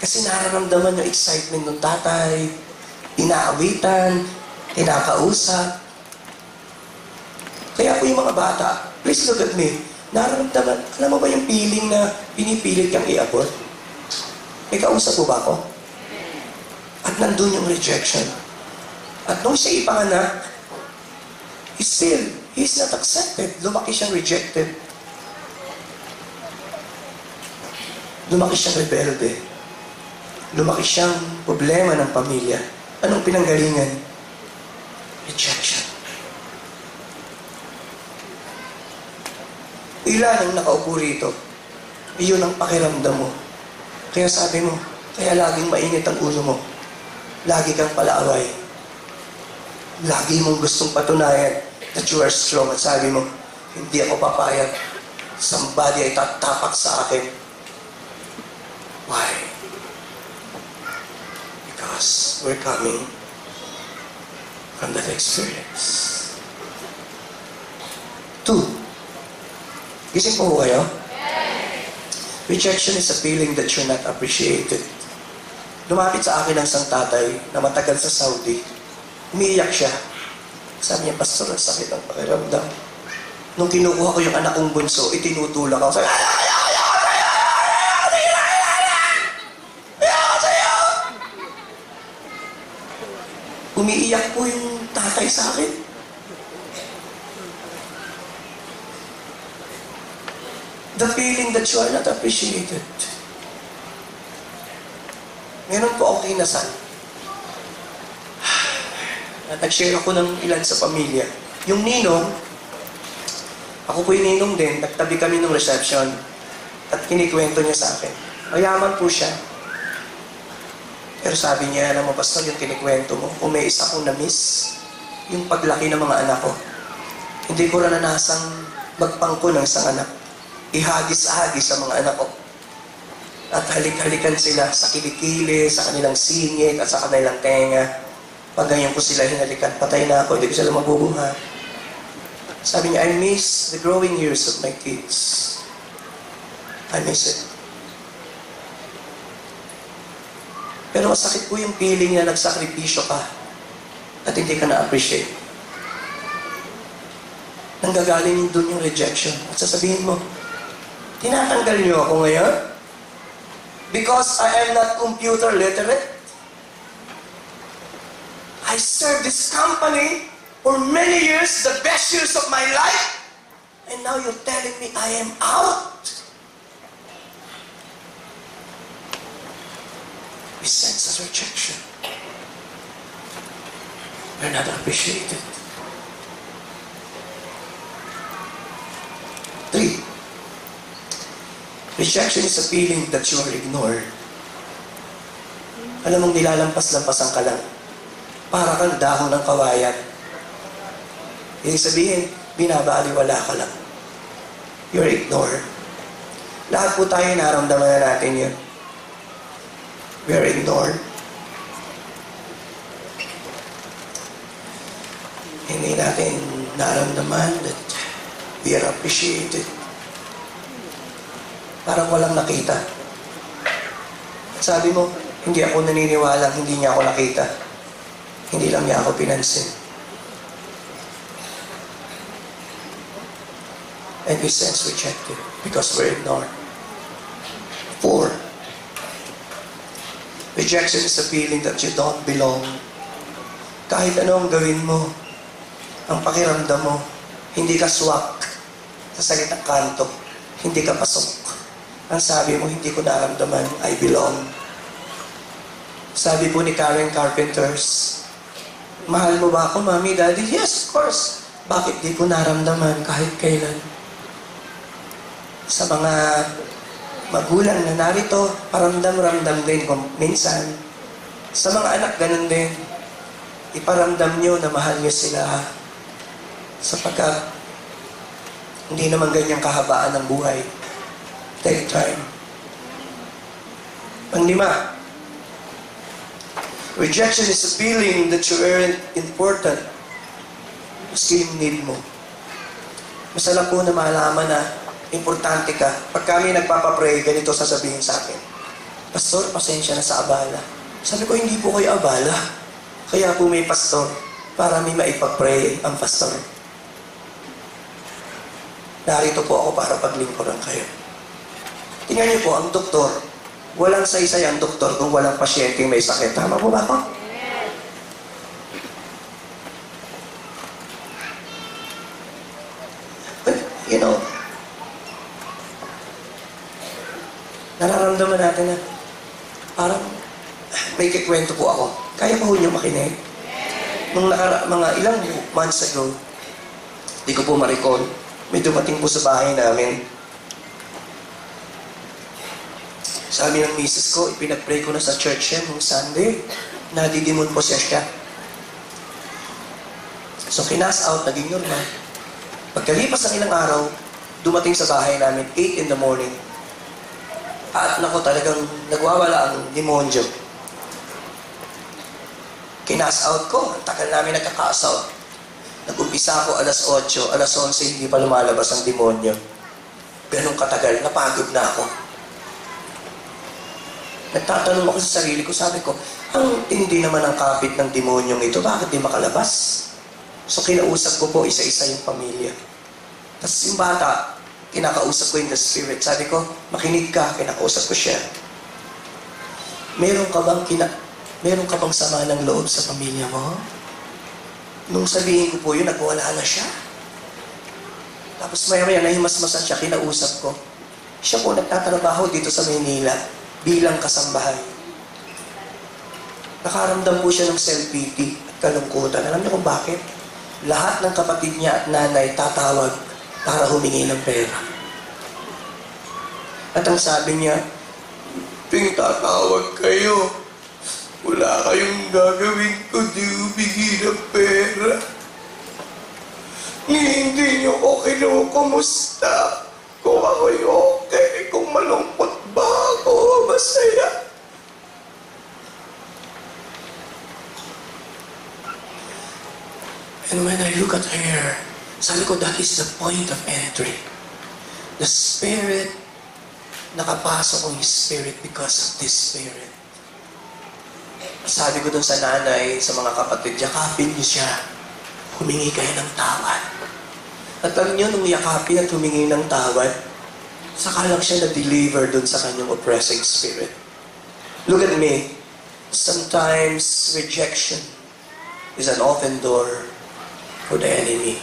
Speaker 2: Kasi nararamdaman yung excitement ng tatay, inaawitan, kinakausap. Kaya po yung mga bata, please look at me, nararamdaman, alam mo ba yung feeling na pinipilit kang i-abort? May kausap po ba ako? At nandun yung rejection. At nung siya ipanganak, he's not accepted. Lumaki siyang rejected. Lumaki siyang rebelde. Lumaki siyang problema ng pamilya. Anong pinanggalingan? Rejection. Ilan ang nakaupo rito? Iyon ang pakiramdam mo. Kaya sabi mo, kaya laging mainit ang ulo mo. Lagi kang palaaway. Lagi mong gustong patunayan that you are strong. At sabi mo, hindi ako papayag. Somebody ay tatapak sa akin. Why? Because we're coming from that experience. 2. Gising po kayo? Rejection is a feeling that you're not appreciated. Lumapit sa akin ang isang tatay na matagal sa Saudi. Umiiyak siya. Sabi niya, Pastor, ang sakit ang pakiramdam. Nung kinukuha ko yung anak kong bunso, itinutulak ako. Sabi, umiiyak po yung tatay sa akin. The feeling that you are not appreciated. Ngayon po okay na san. At nag-share ako ng ilan sa pamilya. Yung ninong, ako po yung ninong din, nagtabi kami ng reception at kinikwento niya sa akin. Mayaman po siya. Pero sabi niya, alam mo, Pastor, yung kinikwento mo, kung may isa kong na-miss, yung paglaki ng mga anak ko, hindi ko rananasang magpangko ng isang anak. Ihagis-ahagis sa mga anak ko. At halik-halikan sila sa kilikili, sa kanilang singit, at sa kanilang tenga. Pag ganyan ko sila hinalikan, patay na ako, hindi ko sila mabubuhay. Sabi niya, I miss the growing years of my kids. I miss it. Pero masakit po yung feeling na nagsakripisyo ka at hindi ka na-appreciate. Nanggagaling doon yung rejection. At sasabihin mo, tinatanggal niyo ako ngayon? Because I am not computer literate? I served this company for many years, the best years of my life, and now you're telling me I am out? We sense a rejection. We're not appreciated. 3. Rejection is a feeling that you are ignored. Alam mong nilalampas-lampasan ka lang. Para kang dahon ng kawayan. Ibig sabihin, binabaliwala ka lang. You're ignored. Lahat po tayo naramdaman na natin yun. We are ignored. Hindi natin naramdaman that we are appreciated. Parang walang nakita. Sabi mo, hindi ako naniniwalang hindi niya ako nakita. Hindi lang niya ako pinansin. and we sense rejected because we're ignored. 4. Rejection is the feeling that you don't belong. Kahit ano ang gawin mo, ang pakiramdam mo, hindi ka swak sa salitang kanto, hindi ka pasok. Ang sabi mo, hindi ko naramdaman, I belong. Sabi po ni Karen Carpenters, mahal mo ba ako, Mami, Daddy? Yes, of course. Bakit di ko naramdaman kahit kailan? Sa mga magulang na narito, paramdam-ramdam din kung minsan. Sa mga anak, ganun din. Iparamdam nyo na mahal nyo sila sapagkat hindi naman ganyang kahabaan ng buhay. Take time. 5. Rejection is a feeling that you aren't important. Maski yung need mo. Masarap po na malaman na importante ka. Pag kami nagpapapray, ganito sasabihin sa akin, Pastor, pasensya na sa abala. Sabi ko, hindi po kayo abala. Kaya po may pastor para may maipapray ang pastor. Narito po ako para paglingkuran kayo. Tingnan niyo po, ang doktor, walang saysay ang doktor kung walang pasyenteng may sakit. Tama po ba ako? But, you know, nararamdaman natin na parang may kikwento po ako. Kaya pa ho niyo makinig? Nung mga ilang months ago, di ko po ma-recall, may dumating po sa bahay namin. Sabi ng misis ko, ipinag-pray ko na sa church yan nung Sunday. Nadidimon po siya. So, kinas out, naging normal. Pagkalipas ng ilang araw, dumating sa bahay namin, 8 in the morning. At nako, talagang nagwawala ang demonyo. Kinas out ko, ang tagal namin nagka-cast out. Nag-umpisa ako alas 8, alas 11, hindi pa lumalabas ang demonyo. Ganong katagal, napagod na ako. Nagtatanong ako sa sarili ko, sabi ko, ang tindi naman ang kapit ng demonyong ito, bakit di makalabas? So kinausap ko po isa-isa yung pamilya. Tapos yung bata, kinakausap ko in the spirit. Sabi ko, makinig ka, kinakausap ko siya. Meron ka bang sama ng loob sa pamilya mo? Nung sabihin ko po yun, nagwala na siya. Tapos maya-maya, nahimasmasan siya, kinausap ko. Siya po nagtatrabaho dito sa Maynila bilang kasambahay. Nakaramdam po siya ng self-pity at kalungkutan. Alam niyo kung bakit? Lahat ng kapatid niya at nanay tatawag para humingi ng pera. At ang sabi niya, tuwing tatawag kayo, wala kayong gagawin kundi humingi ng pera. Hindi niyo ko kinukumusta kung ako'y okay, kung malungkot ba ako, masaya. And when I look at her, sabi ko, that is the point of entry. The Spirit, nakapasok ang Spirit because of this Spirit. Sabi ko dun sa nanay, sa mga kapatid, yakapin niyo siya. Humingi kayo ng tawad. At alam niyo, nung yakapin at humingi ng tawad, saka lang siya na-deliver dun sa kanyang oppressing spirit. Look at me. Sometimes rejection is an open door for the enemy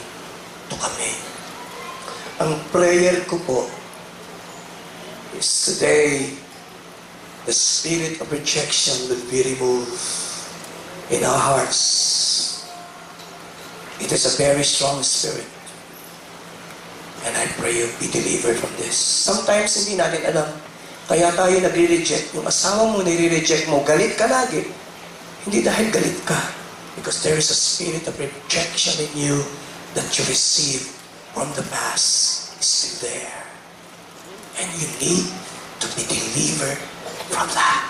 Speaker 2: to come in. Ang prayer ko po is today, the spirit of rejection will be removed in our hearts. It is a very strong spirit. And I pray you'll be delivered from this. Sometimes hindi natin alam. Kaya tayo nagre-reject. Yung asawa mo nire-reject mo, galit ka lagi. Hindi dahil galit ka. Because there is a spirit of rejection in you that you received from the past. It's still there. And you need to be delivered from that.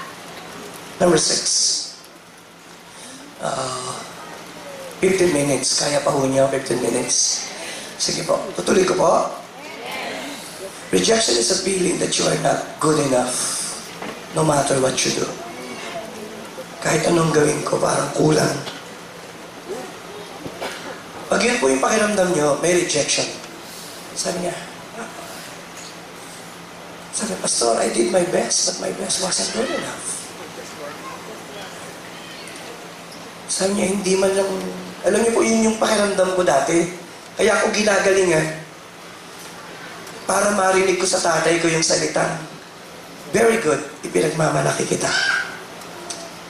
Speaker 2: Number 6. 15 minutes. Kaya pa ho niya 15 minutes. Sige po. Tutuloy ko po. Rejection is a feeling that you are not good enough no matter what you do. Kahit anong gawin ko, parang kulang. Pag yun po yung pakiramdam nyo, may rejection. Sabi niya, Sabi, Pastor, I did my best, but my best wasn't good enough. Sabi niya, hindi man lang, alam niyo po, yun yung pakiramdam ko dati. Kaya ako ginagalingan para marinig ko sa tatay ko yung salita. Very good, ipinagmamalaki kita.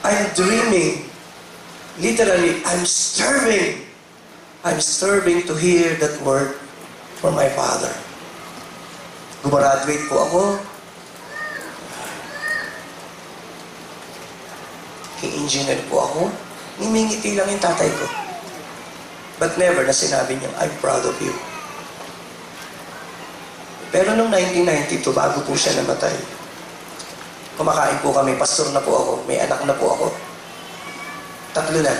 Speaker 2: I'm dreaming. Literally, I'm starving. I'm starving to hear that word from my father. Gumraduate po ako. Engineer po ako. Ngimingiti lang yung tatay ko. But never na sinabi niya, I'm proud of you. Pero noong 1992, bago po siya namatay, kumakain po kami, pastor na po ako, may anak na po ako. 3 na.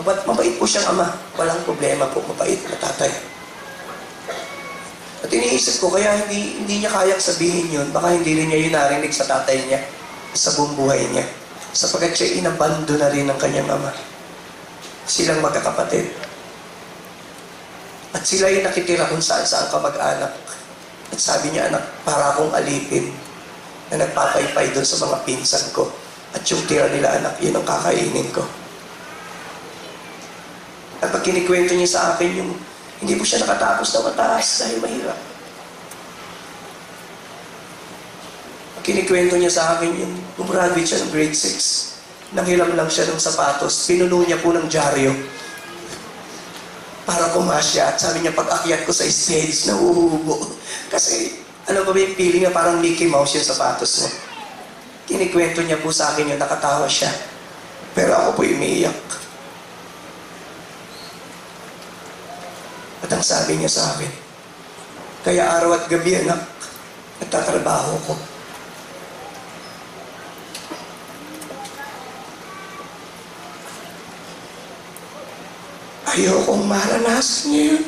Speaker 2: Mabait po siyang ama. Walang problema po, mabait na tatay. At iniisip ko, kaya hindi niya kayang sabihin yun, baka hindi rin niya yun narinig sa tatay niya, sa buong buhay niya. Sapagkat siya inabando na rin ng kanyang ama. Silang magkakapatid. At sila yung nakitira kung saan-saan kamag-anak. At sabi niya, anak, para akong alipin na nagpapaypay doon sa mga pinsan ko. At yung tira nila, anak, yun ang kakainin ko. At pag kinikwento niya sa akin, yung hindi po siya nakatapos na mataas dahil mahirap. Pag kinikwento niya sa akin, yung gumraduate siya ng grade 6. Nanghiram lang siya ng sapatos. Pinuno niya po ng dyaryo para kumasya. At sabi niya, pag akyat ko sa stage, nahuhubo. Kasi, ano ba yung feeling na parang Mickey Mouse yung sapatos niya. Kinikwento niya po sa akin yung nakatawa siya. Pero ako po umiiyak. At ang sabi niya sa akin, kaya araw at gabi, anak, nagtatrabaho ko. Ayokong maranasan niya yun.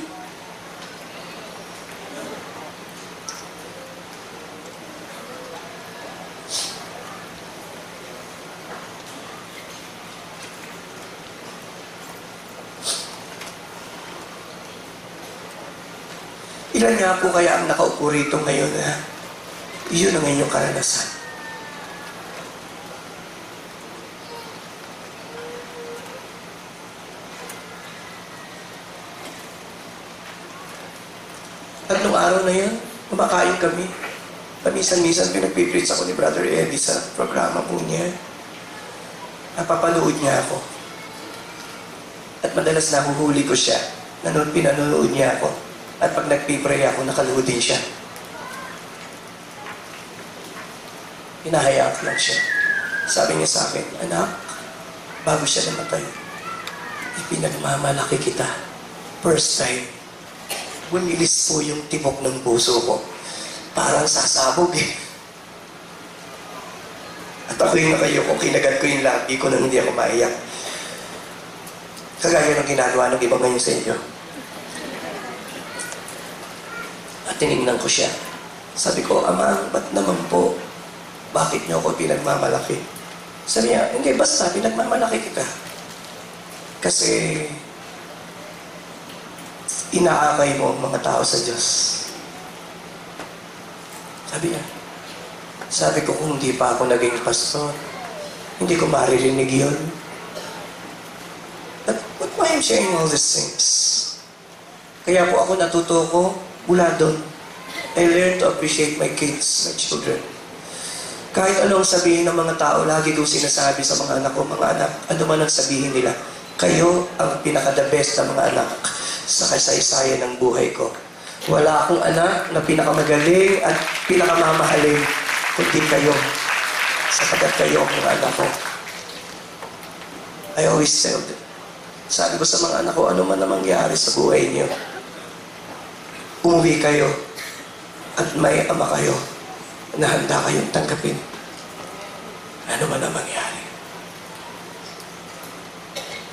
Speaker 2: Ilan nga po kaya ang nakaupo rito ngayon na yun ang inyong karanasan? Tatlong araw na yun, kumakain kami. Pamisan-misan pinagpipreach ako ni Brother Eddie sa programa po niya. Napapanood niya ako. At madalas nahuhuli ko siya. Pinanonood niya ako. At pag nagpipray ako, nakaluhod din siya. Hinahayaan ko lang siya. Sabi niya sa akin, anak, bago siya namatay, ipinagmamalaki kita. First time, bumilis po yung tibok ng puso ko. Parang sasabog eh. At ako yung nakayo ko, kinagad ko yung labi ko nang hindi ako maiyak. Kagaya ng ginagawa ng iba ngayon sa inyo. At tinignan ko siya. Sabi ko, Ama, ba't naman po? Bakit niyo ako pinagmamalaki? Sabi niya, hindi, basta pinagmamalaki kita. Kasi inaakay mo ang mga tao sa Diyos. Sabi niya. Sabi ko, kung hindi pa ako naging pastor, hindi ko maririnig yun. But why I'm sharing all these things? Kaya po ako natuto ko mula doon. I learned to appreciate my kids, my children. Kahit anong sabihin ng mga tao, lagi ko sinasabi sa mga anak ko, mga anak, ano man ang sabihin nila, kayo ang pinaka-the best na mga anak sa kasaysayan ng buhay ko. Wala akong anak na pinakamagaling at pinakamamahaling kundi kayo, sapagkat kayo ang mga anak ko. I always said, sabi ko sa mga anak ko, ano man na mangyari sa buhay niyo, umuwi kayo at may ama kayo na handa kayong tanggapin. Ano man ang mangyari.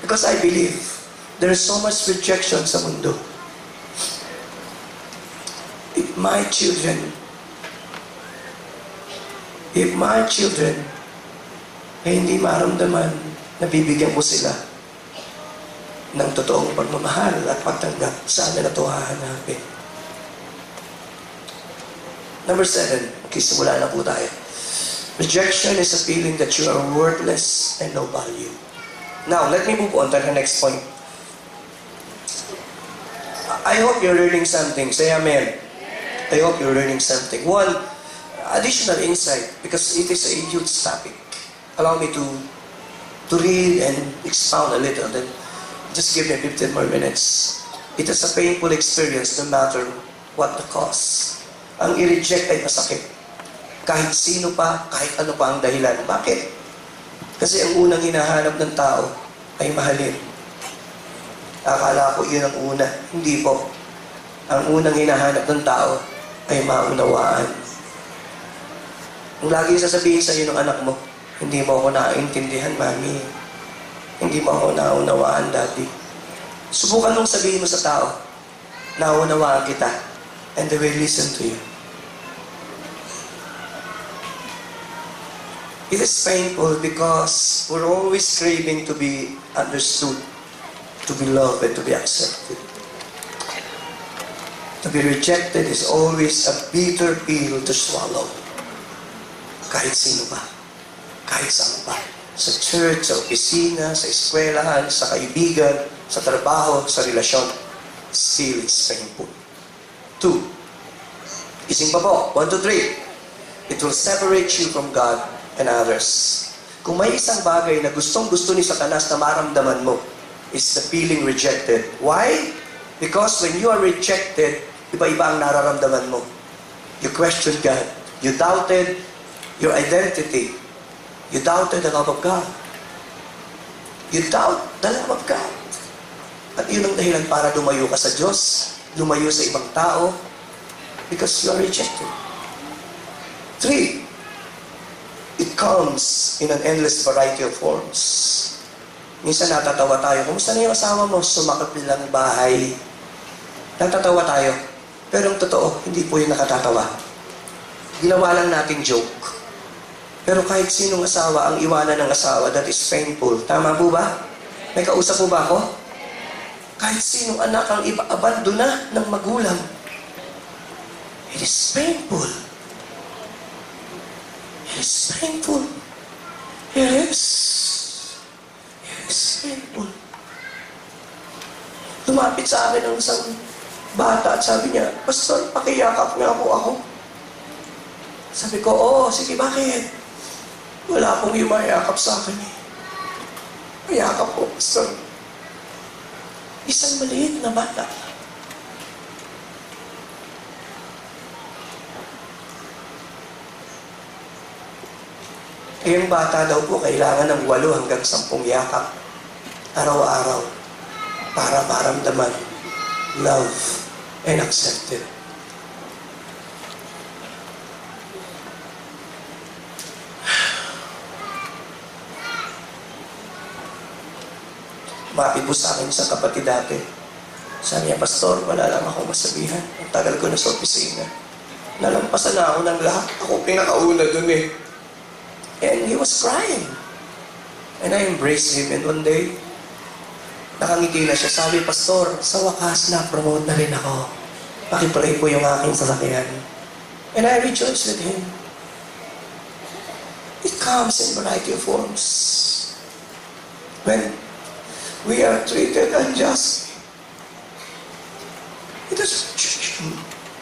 Speaker 2: Because I believe there's so much rejection sa mundo. If my children ay hindi maramdaman na bibigyan ko sila ng totoong pagmamahal at pagtanggap, saan na ito hahanapin? Number 7, Okay, simula na po tayo. Rejection is a feeling that you are worthless and no value. Now, let me move on to the next point. I hope you're learning something. Say amen. I hope you're learning something. One additional insight, because it is a huge topic. Allow me to read and expound a little, then just give me 15 more minutes. It is a painful experience no matter what the cause. Ang i-reject ay masakit. Kahit sino pa, kahit ano pa ang dahilan. Bakit? Kasi ang unang hinahanap ng tao ay mahalin. Akala ko yun ang una. Hindi po. Ang unang hinahanap ng tao ay maunawaan. Ang lagi sasabihin sa iyo ng anak mo, hindi mo ako naiintindihan, mami. Hindi mo ako naunawaan, daddy. Subukan mong sabihin mo sa tao, naunawaan kita, and they will listen to you. It is painful because we're always craving to be understood, to be loved, and to be accepted. To be rejected is always a bitter pill to swallow. Kahit sino ba, kahit saan ba. Sa church, sa opisina, sa eskwelahan, sa kaibigan, sa trabaho, sa relasyon, still it's painful. 2. Ising pa po. 1, 2, 3. It will separate you from God and others. Kung may isang bagay na gustong-gusto ni Satanas na maramdaman mo, is the feeling rejected. Why? Because when you are rejected, iba-iba ang nararamdaman mo. You questioned God. You doubted your identity. You doubted the love of God. You doubt the love of God. At yun ang dahilan para lumayo ka sa Diyos, lumayo sa ibang tao, because you are rejected. 3. It comes in an endless variety of forms. Minsan natatawa tayo, kumusta na yung asawa mo? Sumakot nilang bahay. Natatawa tayo. Pero ang totoo, hindi po yung nakatatawa. Ginawa lang nating joke. Pero kahit sinong asawa ang iwanan ng asawa, that is painful. Tama po ba? May kausap po ba ako? Kahit sinong anak ang abandona ng magulang, it is painful. It is painful. It is. It is painful. Lumapit sa akin ang isang bata at sabi niya, Pastor, pakiyakap nga po ako. Sabi ko, oo, sige, bakit? Wala akong yumayakap sa akin eh. Mayakap ko, Pastor. Isang maliit na bata. Eh, yung bata daw po kailangan ng 8 hanggang 10 yakap araw-araw para maramdaman love and accepted. Mapit po sa akin sa kapatid dati. Sabi niya, Pastor, wala lang akong masabihan. Ang tagal ko na sa opisina. Nalampasan na ako ng lahat. Ako pinakauna dun eh. And he was crying. And I embraced him. And one day, nakangiti na siya. Sabi, Pastor, sa wakas na-promote na rin ako. Pakipray po yung aking sasakyan. And I rejoiced with him. It comes in variety of forms. When we are treated unjustly, it is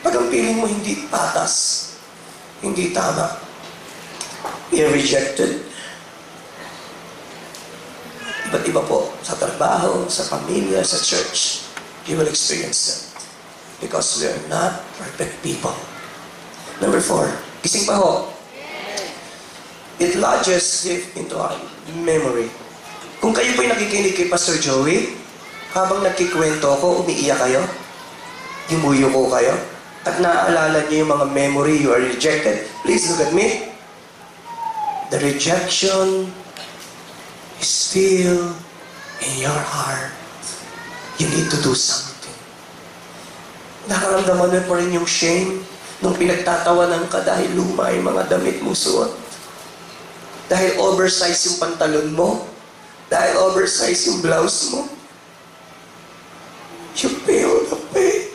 Speaker 2: pag ang piling mo hindi patas, hindi tama, you're rejected. Iba't iba po, sa trabaho, sa pamilya, sa church, you will experience that. Because we are not perfect people. Number 4, gising pa ho. It lodges deep into our memory. Kung kayo po'y nakikinig kay Pastor Joey, habang nagkikwento ko, umiiyak kayo, yumuyo ko kayo, at naaalala niyo yung mga memory you are rejected, please look at me. The rejection is still in your heart. You need to do something. Nakaramdaman mo pa rin yung shame nung pinagtatawanan ka dahil luma yung mga damit mo suot. Dahil oversize yung pantalon mo. Dahil oversize yung blouse mo. You feel the pain.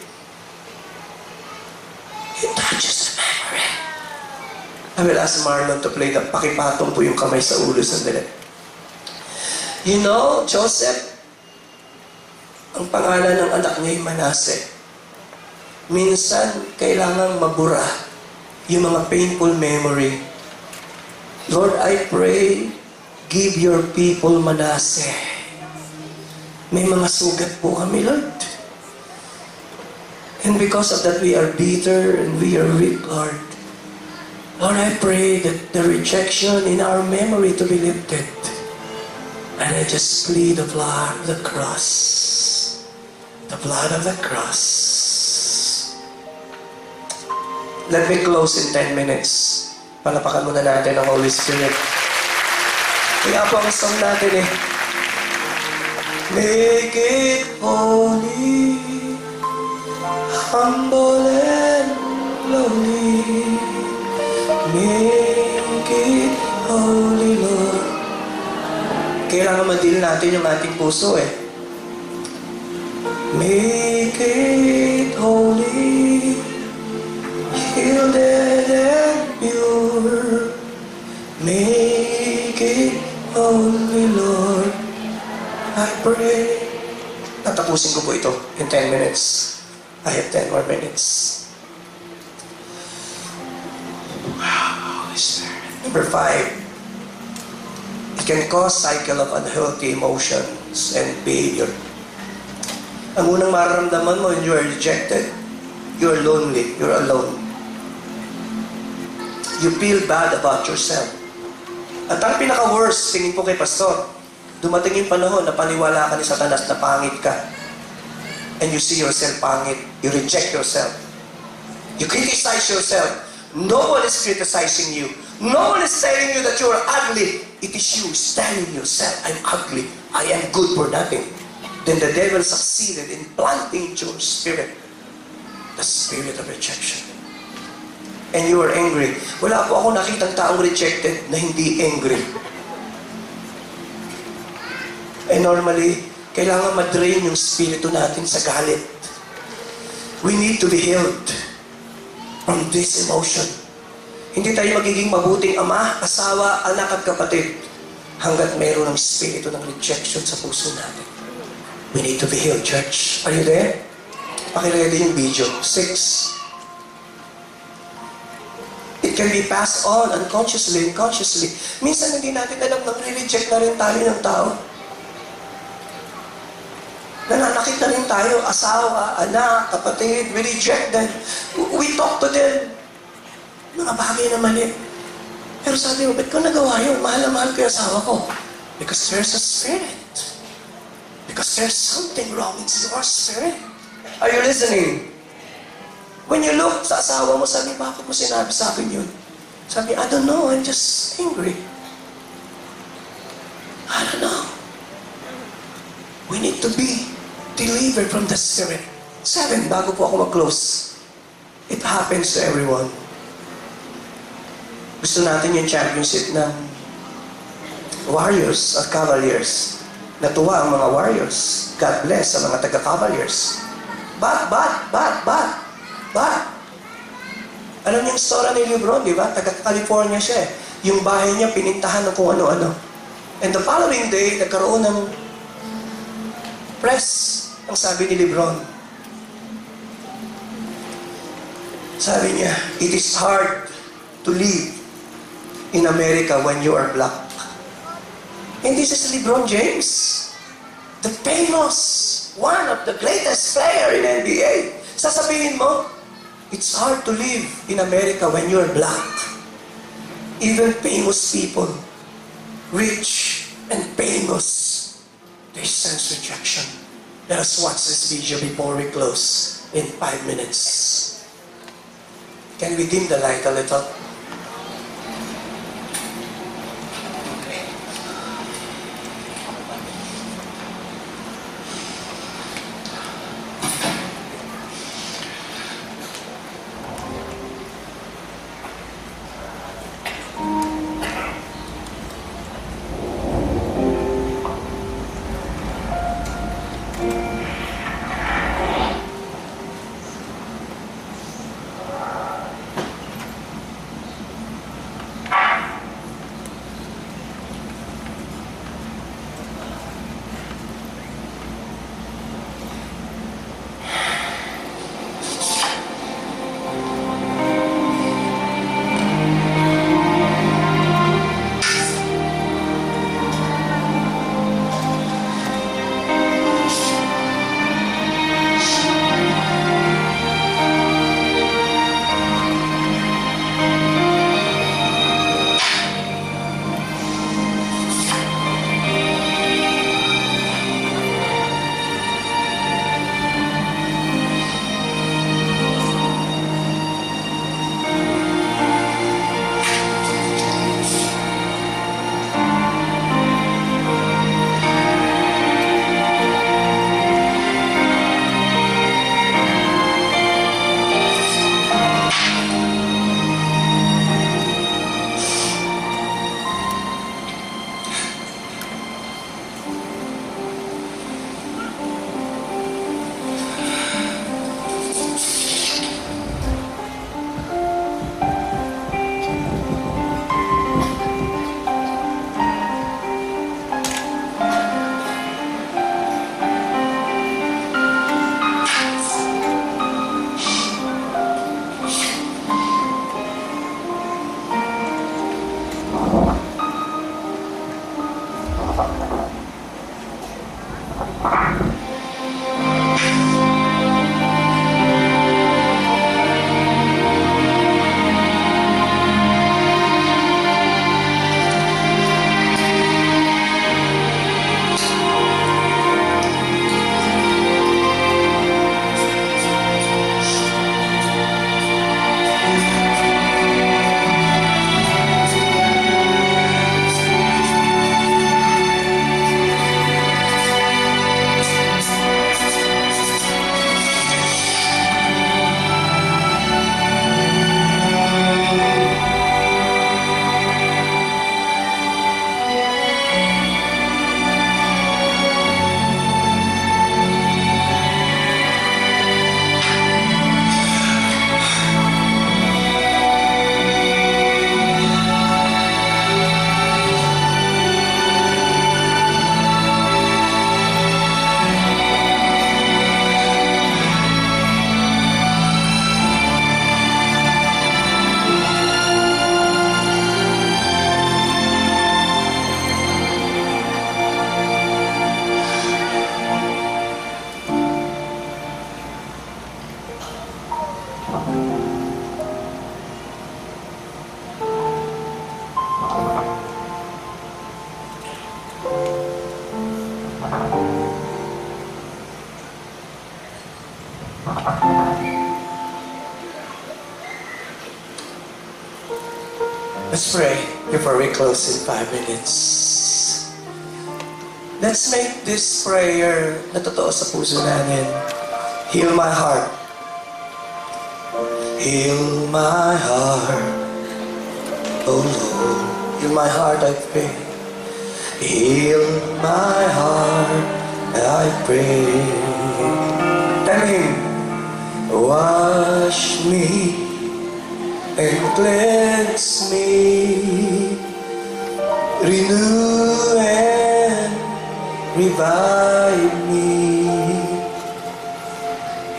Speaker 2: It touches the memory. I will ask Marlon to play the pakipatong po yung kamay sa ulo sandali. You know, Joseph, ang pangalan ng anak niya ay Manase. Minsan, kailangang mabura yung mga painful memory. Lord, I pray, give your people Manase. May mga sugat po kami, Lord. And because of that, we are bitter and we are weak, Lord. Lord, I pray that the rejection in our memory to be lifted. And I just plead the blood of the cross. The blood of the cross. Let me close in 10 minutes. Palapakan muna natin ang Holy Spirit. Kaya po ang song natin eh. Make it holy, humble and lowly. Make it holy, Lord. Kailangan ma-deal natin yung ating puso eh. Make it holy, yielded and pure. Make it holy, Lord. I pray. Tatapusin ko po ito in 10 minutes. I have 10 more minutes. Number 5, it can cause cycle of unhealthy emotions and behavior. Ang unang mararamdaman mo when you are rejected, you are lonely, you're alone. You feel bad about yourself. At ang pinaka-worst, tingin ko kay Pastor, dumating yung panahon na paniwala ka ni Satanas na pangit ka. And you see yourself pangit. You reject yourself. You criticize yourself. No one is criticizing you. No one is telling you that you are ugly. It is you telling yourself, I'm ugly. I am good for nothing. Then the devil succeeded in planting into your spirit the spirit of rejection. And you are angry. Wala po ako nakitang taong rejected na hindi angry. And normally, kailangan ma-drain yung spirito natin sa galit. We need to be healed from this emotion. Hindi tayo magiging mabuting ama, asawa, anak at kapatid hanggat mayroon ng spirito ng rejection sa puso natin. We need to be healed, church. Are you there? Pakilagay din yung video. 6. It can be passed on unconsciously, unconsciously. Minsan hindi natin alam na re-reject na rin tayo ng tao. Nananakit na rin tayo, asawa, anak, kapatid, we reject them. We talk to them. Mga bagay na mali. Pero sabi mo, ba't ko nagawa yun? Mahal na mahal ko yung asawa ko. Because there's a spirit. Because there's something wrong in your spirit. Are you listening? When you look sa asawa mo, sabi, bakit mo sinabi sa akin yun? Sabi, I don't know, I'm just angry. I don't know. We need to be delivered from the spirit. 7, bago po ako mag-close. It happens to everyone. Gusto natin yung championship ng Warriors at Cavaliers. Natuwa ang mga Warriors. God bless sa mga taga-Cavaliers. But. Alam niyo yung story ni Lebron, di ba? Taga-California siya eh. Yung bahay niya, pinintahan ng kung ano-ano. And the following day, nagkaroon ng press, ang sabi ni Lebron. Sabi niya, it is hard to live in America when you are black. And this is LeBron James, the famous, one of the greatest player in NBA. Sasabihin mo, it's hard to live in America when you're black. Even famous people, rich and famous, they sense rejection. Let us watch this video before we close in 5 minutes. Can we dim the light a little?
Speaker 1: Let's pray before we close in 5 minutes. Let's make this prayer na totoo sa puso natin. Heal my heart. Heal my heart. Oh Lord, heal my heart, I pray. Heal my heart, I pray. Tell him, wash me and cleanse me, renew and revive me.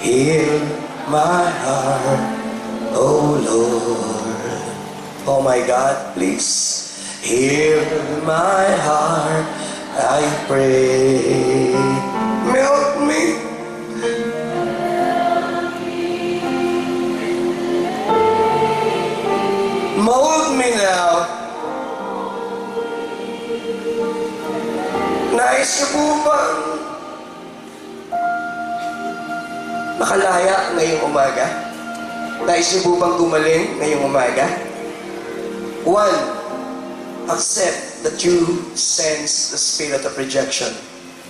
Speaker 1: Heal my heart, oh Lord. Oh my God, please heal my heart, I pray. Melt me. Mold me now. Nais niyo po bang makalaya ngayong umaga? Nais niyo po bang gumaling ngayong umaga? 1. Accept that you sense the spirit of rejection.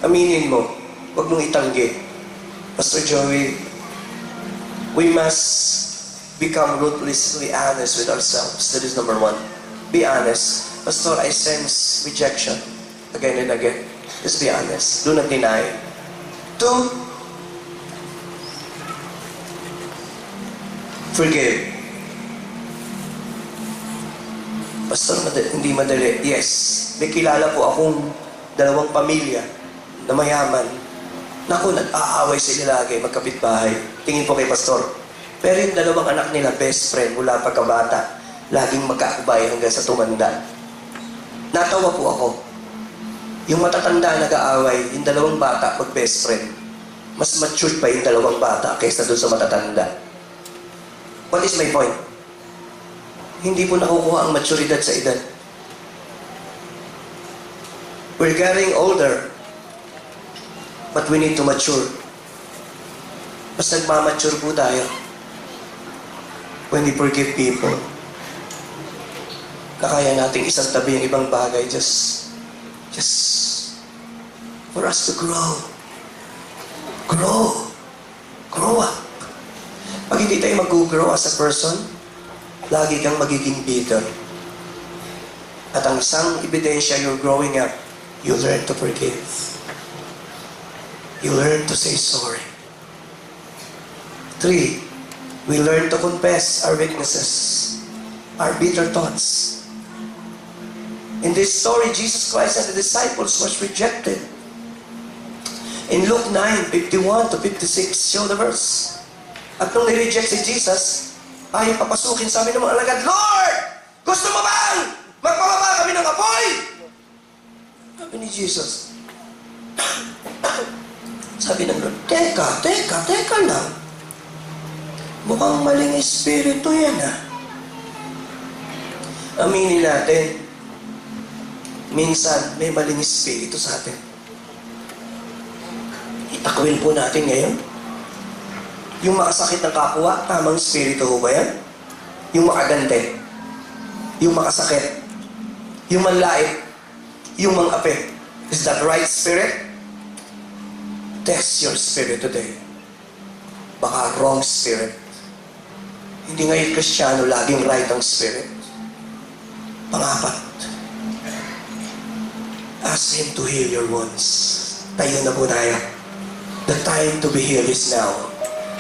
Speaker 1: Aminin mo, huwag mong itanggi. Pastor Joey, we must become ruthlessly honest with ourselves. That is number 1. Be honest. Pastor, I sense rejection again and again. Just be honest. Do not deny. 2, forgive. Pastor, hindi madali. Yes. May kilala po akong 2 pamilya na mayaman. Naku, nag-aaway sila lagi, magkapitbahay. Tingin po kay Pastor. Pero yung 2 anak nila, best friend, mula pagkabata, laging magkakubay hanggang sa tumanda. Natawa po ako. Yung matatanda nag-aaway, yung 2 bata, mag-best friend. Mas mature pa yung 2 bata kaysa doon sa matatanda. What is my point? Hindi po nakukuha ang maturidad sa edad. We're getting older, but we need to mature. Mas nagmamature po tayo when we forgive people. Nakaya nating isang tabi yung ibang bagay just for us to grow. Grow up. Pag hindi tayo mag-grow as a person, lagi kang magiging bitter. At ang isang ebidensya you're growing up, you learn to forgive. You learn to say sorry. 3, we learn to confess our weaknesses, our bitter thoughts. In this story, Jesus Christ and the disciples was rejected. In Luke 9:51 to 56, show the verse. At nung nireject si Jesus, ayaw papasukin, sabi ng mga alagad, Lord! Gusto mo bang magpababa kami ng apoy? Sabi ni Jesus. Sabi ng Lord, teka lang. Mukhang maling espiritu yan, ha? Aminin natin, minsan may maling espiritu sa atin. Itakwil po natin ngayon. Yung makasakit ng kapwa, tamang espiritu ho ba yan? Yung makagante, yung makasakit, yung manlait, yung mang-ape. Is that right spirit? Test your spirit today. Baka wrong spirit. Hindi ngayon Kristiyano, laging right ang spirit. Pang-4, ask Him to heal your wounds. Tayo na po tayo. The time to be healed is now.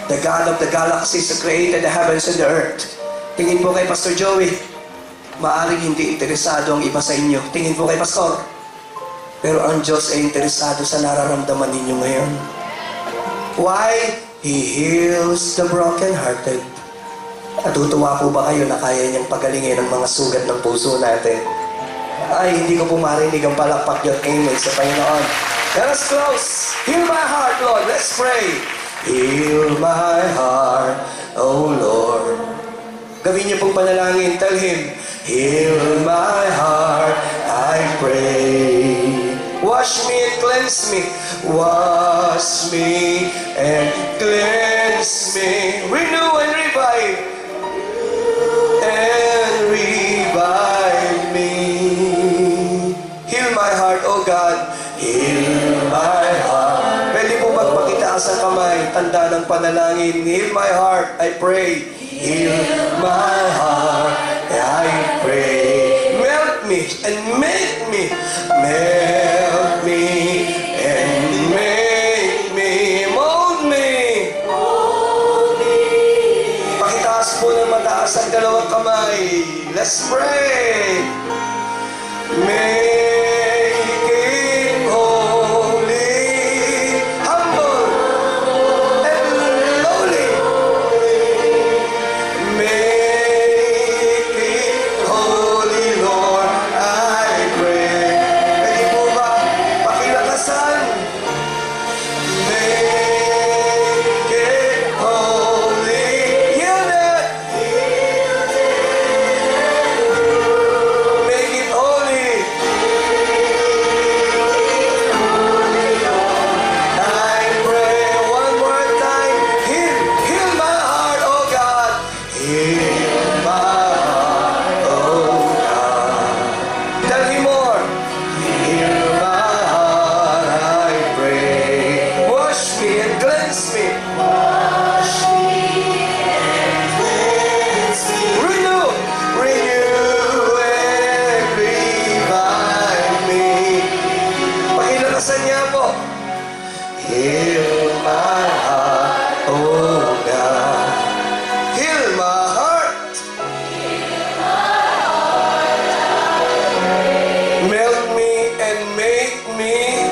Speaker 1: The God of the galaxies who created the heavens and the earth. Tingin po kay Pastor Joey, maaring hindi interesado ang iba sa inyo. Tingin po kay Pastor, pero ang Diyos ay interesado sa nararamdaman ninyo ngayon. Why? He heals the brokenhearted. Natutuwa po ba kayo na kaya niyang pagalingin ang mga sugat ng puso natin? Ay, hindi ko po marinig ang palakpak yung amen sa Panginoon. Let us close. Heal my heart, Lord. Let's pray.
Speaker 2: Heal my heart, oh Lord. Gawin niyo pong panalangin. Tell Him, heal my heart, I pray. Wash me and cleanse me. Wash me and cleanse me. Renew and revive. And revive me. Heal my heart, oh God. Heal my heart. Pwede po magpakitaas ang kamay. Tanda ng panalangin. Heal my heart, I pray. Heal my heart, I pray. Melt me and make me. Melt me and make me. Mold me. Pakitaas po ng mataas ang dalawang kamay. Let's pray. Make it holy, humble and lowly. Make it holy, Lord, I pray. Pwede po ba pakilakasan? Make it holy. Heal it. Make it holy. I pray one more time. Heal my heart, oh God. Heal my heart, oh God. Tell Him more. Heal my heart, I pray. Wash me and cleanse me. Wash me and cleanse me. Renew and revive me. Pakilakasan niya po. Heal my heart, oh God. Heal my heart. Melt me and make me.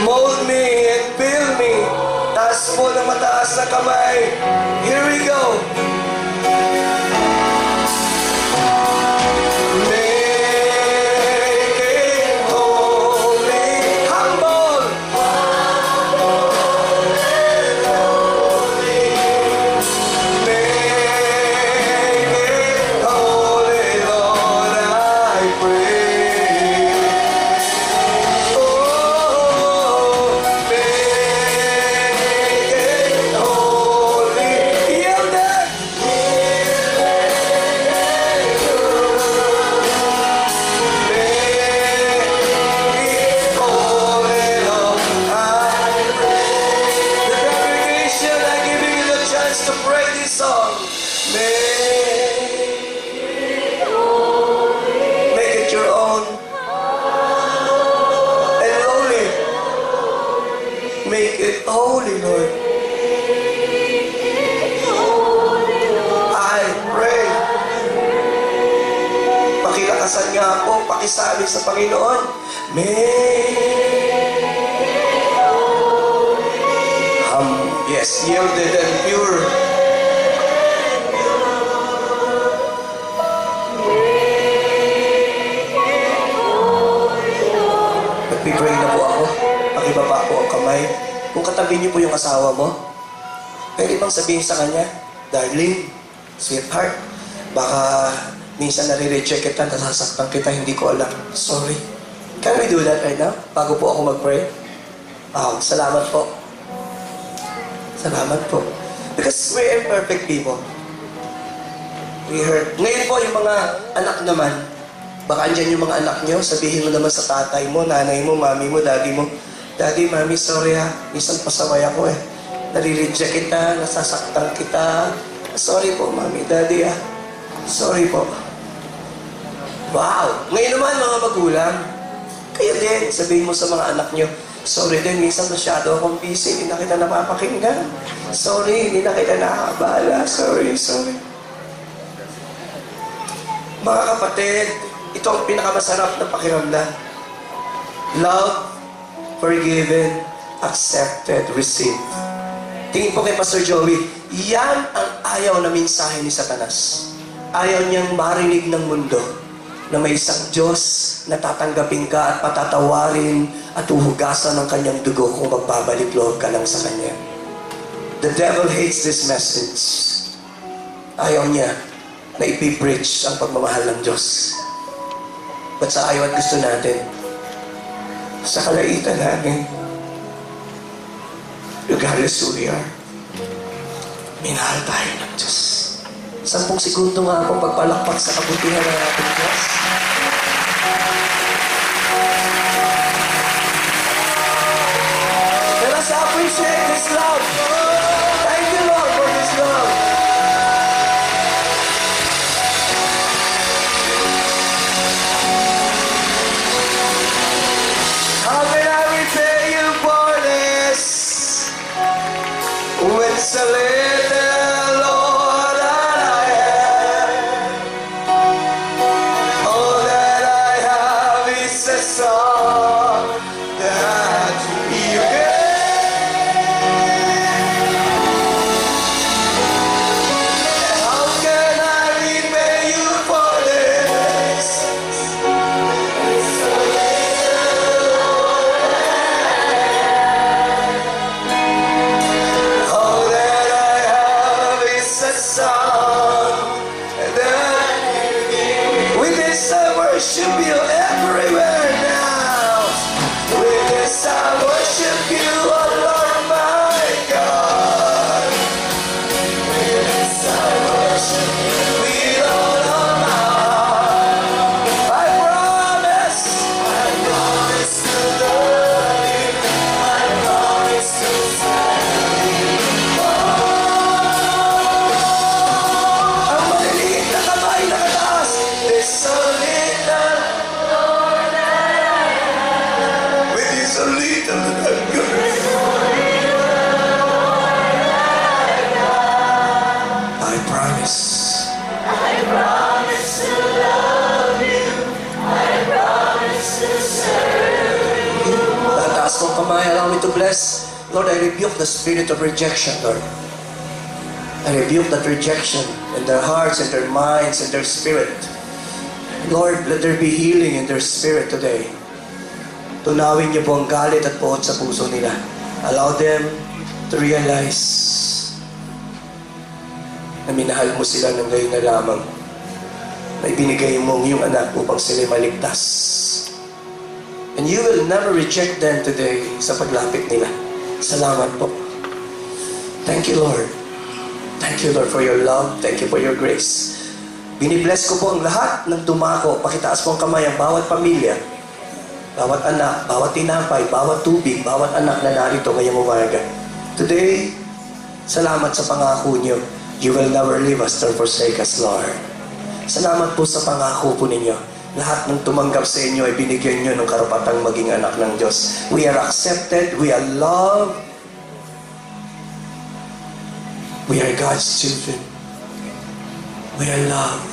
Speaker 2: Mold me and fill me. Taas po ng mataas na kamay. Here we go. Make it holy, humble. Make it holy, Lord, I pray. Oh, make it holy. Yield it. To pray this song. Make it your own. And holy. Make it holy, Lord. I pray. Pakilakasan nga po, pakisabi sa Panginoon. Yes, yielded and pure. Nagpipray na po ako. Pakibaba po ang kamay. Kung katabi niyo po yung asawa mo, pwede bang sabihin sa kanya, darling, sweetheart, baka minsan nare-reject kita, nasasaktan kita, hindi ko alam. Sorry. Can we do that right now? Bago po ako mag-pray? Salamat po. Salamat po. Because we're imperfect people. We hurt. Ngayon po, yung mga anak naman, baka andyan yung mga anak nyo, sabihin mo naman sa tatay mo, nanay mo, mami mo, daddy mo, Daddy, mami, sorry ha. Minsan pasaway ako eh. Nare-reject kita, nasasaktan kita. Sorry po, mami, daddy ha. Sorry po. Wow! Ngayon naman, mga magulang, kayo din, sabihin mo sa mga anak nyo, sorry din, minsan masyado akong busy, hindi na kita napapakinggan. Sorry, hindi na kita nakakabala. Sorry. Mga kapatid, ito ang pinakamasarap na pakiramdam. Love, forgiven, accepted, received. Tingin po kay Pastor Joey, yan ang ayaw na mensahe ni Satanas. Ayaw niyang marinig ng mundo na may isang Diyos na tatanggapin ka at patatawarin at uhugasan ng kanyang dugo kung magbabalik loob ka lang sa kanya. The devil hates this message. Ayaw niya na ipipreach ang pagmamahal ng Diyos. But sa ayaw at gusto natin, sa kalaitan natin, regardless who we are, minahal tayo ng Diyos. 10 segundo nga akong pagpalakpak sa kabutihan ng ating Diyos. Let us appreciate His love. Thank you, Lord, for His love. How can I repay you for this? With so little, Lord, that I have. All that I have is a song that you gave. How can I repay you for this? With so little, Lord, all that I have is a song that you gave. With this I worship you everywhere now. With this I worship you, oh Lord my God. With this I worship you with all of my heart. I promise to love you. I promise to serve you. Ang maliliit na kamay na kataas, this so little, Lord, with this so little that I've got. I promise.
Speaker 3: To love you, I promise to serve you.
Speaker 2: Nakataas kong kamay, allow me to bless. Lord, I rebuke the spirit of rejection, Lord. I rebuke that rejection in their hearts, in their minds, in their spirit. Lord, let there be healing in their spirit today. Tunawin niyo po ang galit at poot sa puso nila. Allow them to realize na minahal mo sila ng gayon na lamang, na ibinigay mo ang iyong anak upang sila maligtas. And you will never reject them today sa paglapit nila. Salamat po. Thank you, Lord. Thank you, Lord, for your love. Thank you for your grace. Binibless ko po ang lahat ng dumako. Pakitaas po ang kamay ang bawat pamilya, bawat anak, bawat tinapay, bawat tubig, bawat anak na narito ngayong umaga. Today, salamat sa pangako niyo. You will never leave us nor forsake us, Lord. Salamat po sa pangako po ninyo. Lahat ng tumanggap sa inyo ay binigyan nyo ng karapatang maging anak ng Diyos. We are accepted. We are loved. We are God's children. We are loved.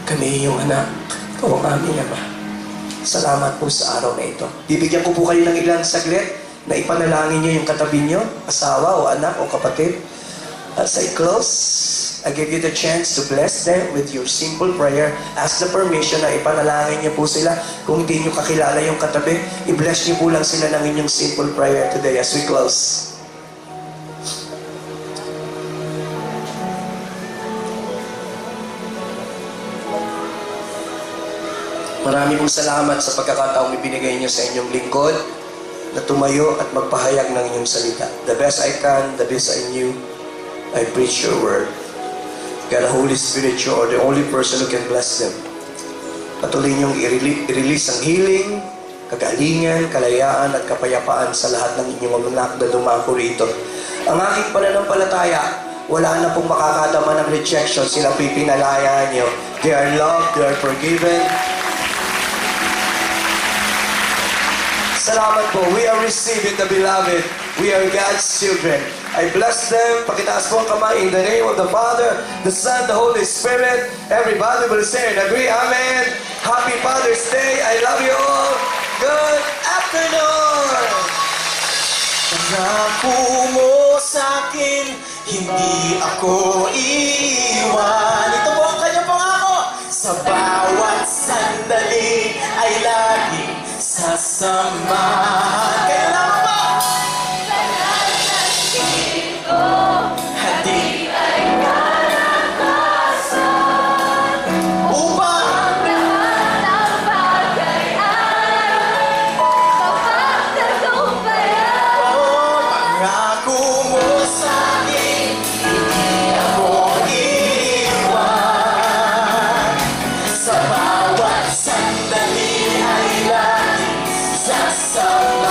Speaker 2: Kami iyong anak. Ikaw ang aming ama. Salamat po sa araw na ito. Bibigyan ko po kayo ng ilang saglit na ipanalangin nyo yung katabi nyo, asawa o anak o kapatid. As I close, I give you the chance to bless them with your simple prayer. Ask the permission na ipanalangin niyo po sila. Kung hindi niyo kakilala yung katabi, i-bless niyo po lang sila ng inyong simple prayer today as we close. Marami pong salamat sa pagkakataong ibinigay niyo sa inyong lingkod na tumayo at magpahayag ng inyong salita. The best I can, the best I knew, I preach your word. God, Holy Spirit, you are the only person who can bless them. Patuloy niyong i-release ang healing, kagalingan, kalayaan at kapayapaan sa lahat ng inyong anak na dumako rito. Ang aking pananampalataya, wala na pong makakadama ng rejection. Sila po'y pinalaya niyo. They are loved, they are forgiven. Salamat po. We are receiving the beloved. We are God's children. I bless them. Pakitaas po ang kamay in the name of the Father, the Son, the Holy Spirit. Everybody will say and agree. Amen. Happy Father's Day. I love you all. Good afternoon.
Speaker 1: Pangako mo sa'kin, hindi ako iiwan. Ito po ang kanyang pangako. Sa bawat sandali ay laging sasamahan. Kaya naman ba? Hati
Speaker 3: Ay kalakasan
Speaker 1: upang
Speaker 3: lahat ng bagay ay mapagtagumpayan.
Speaker 1: pangako mo sa'kin, hindi ako iiwan. Sa bawat sandali ay laging sasamahan.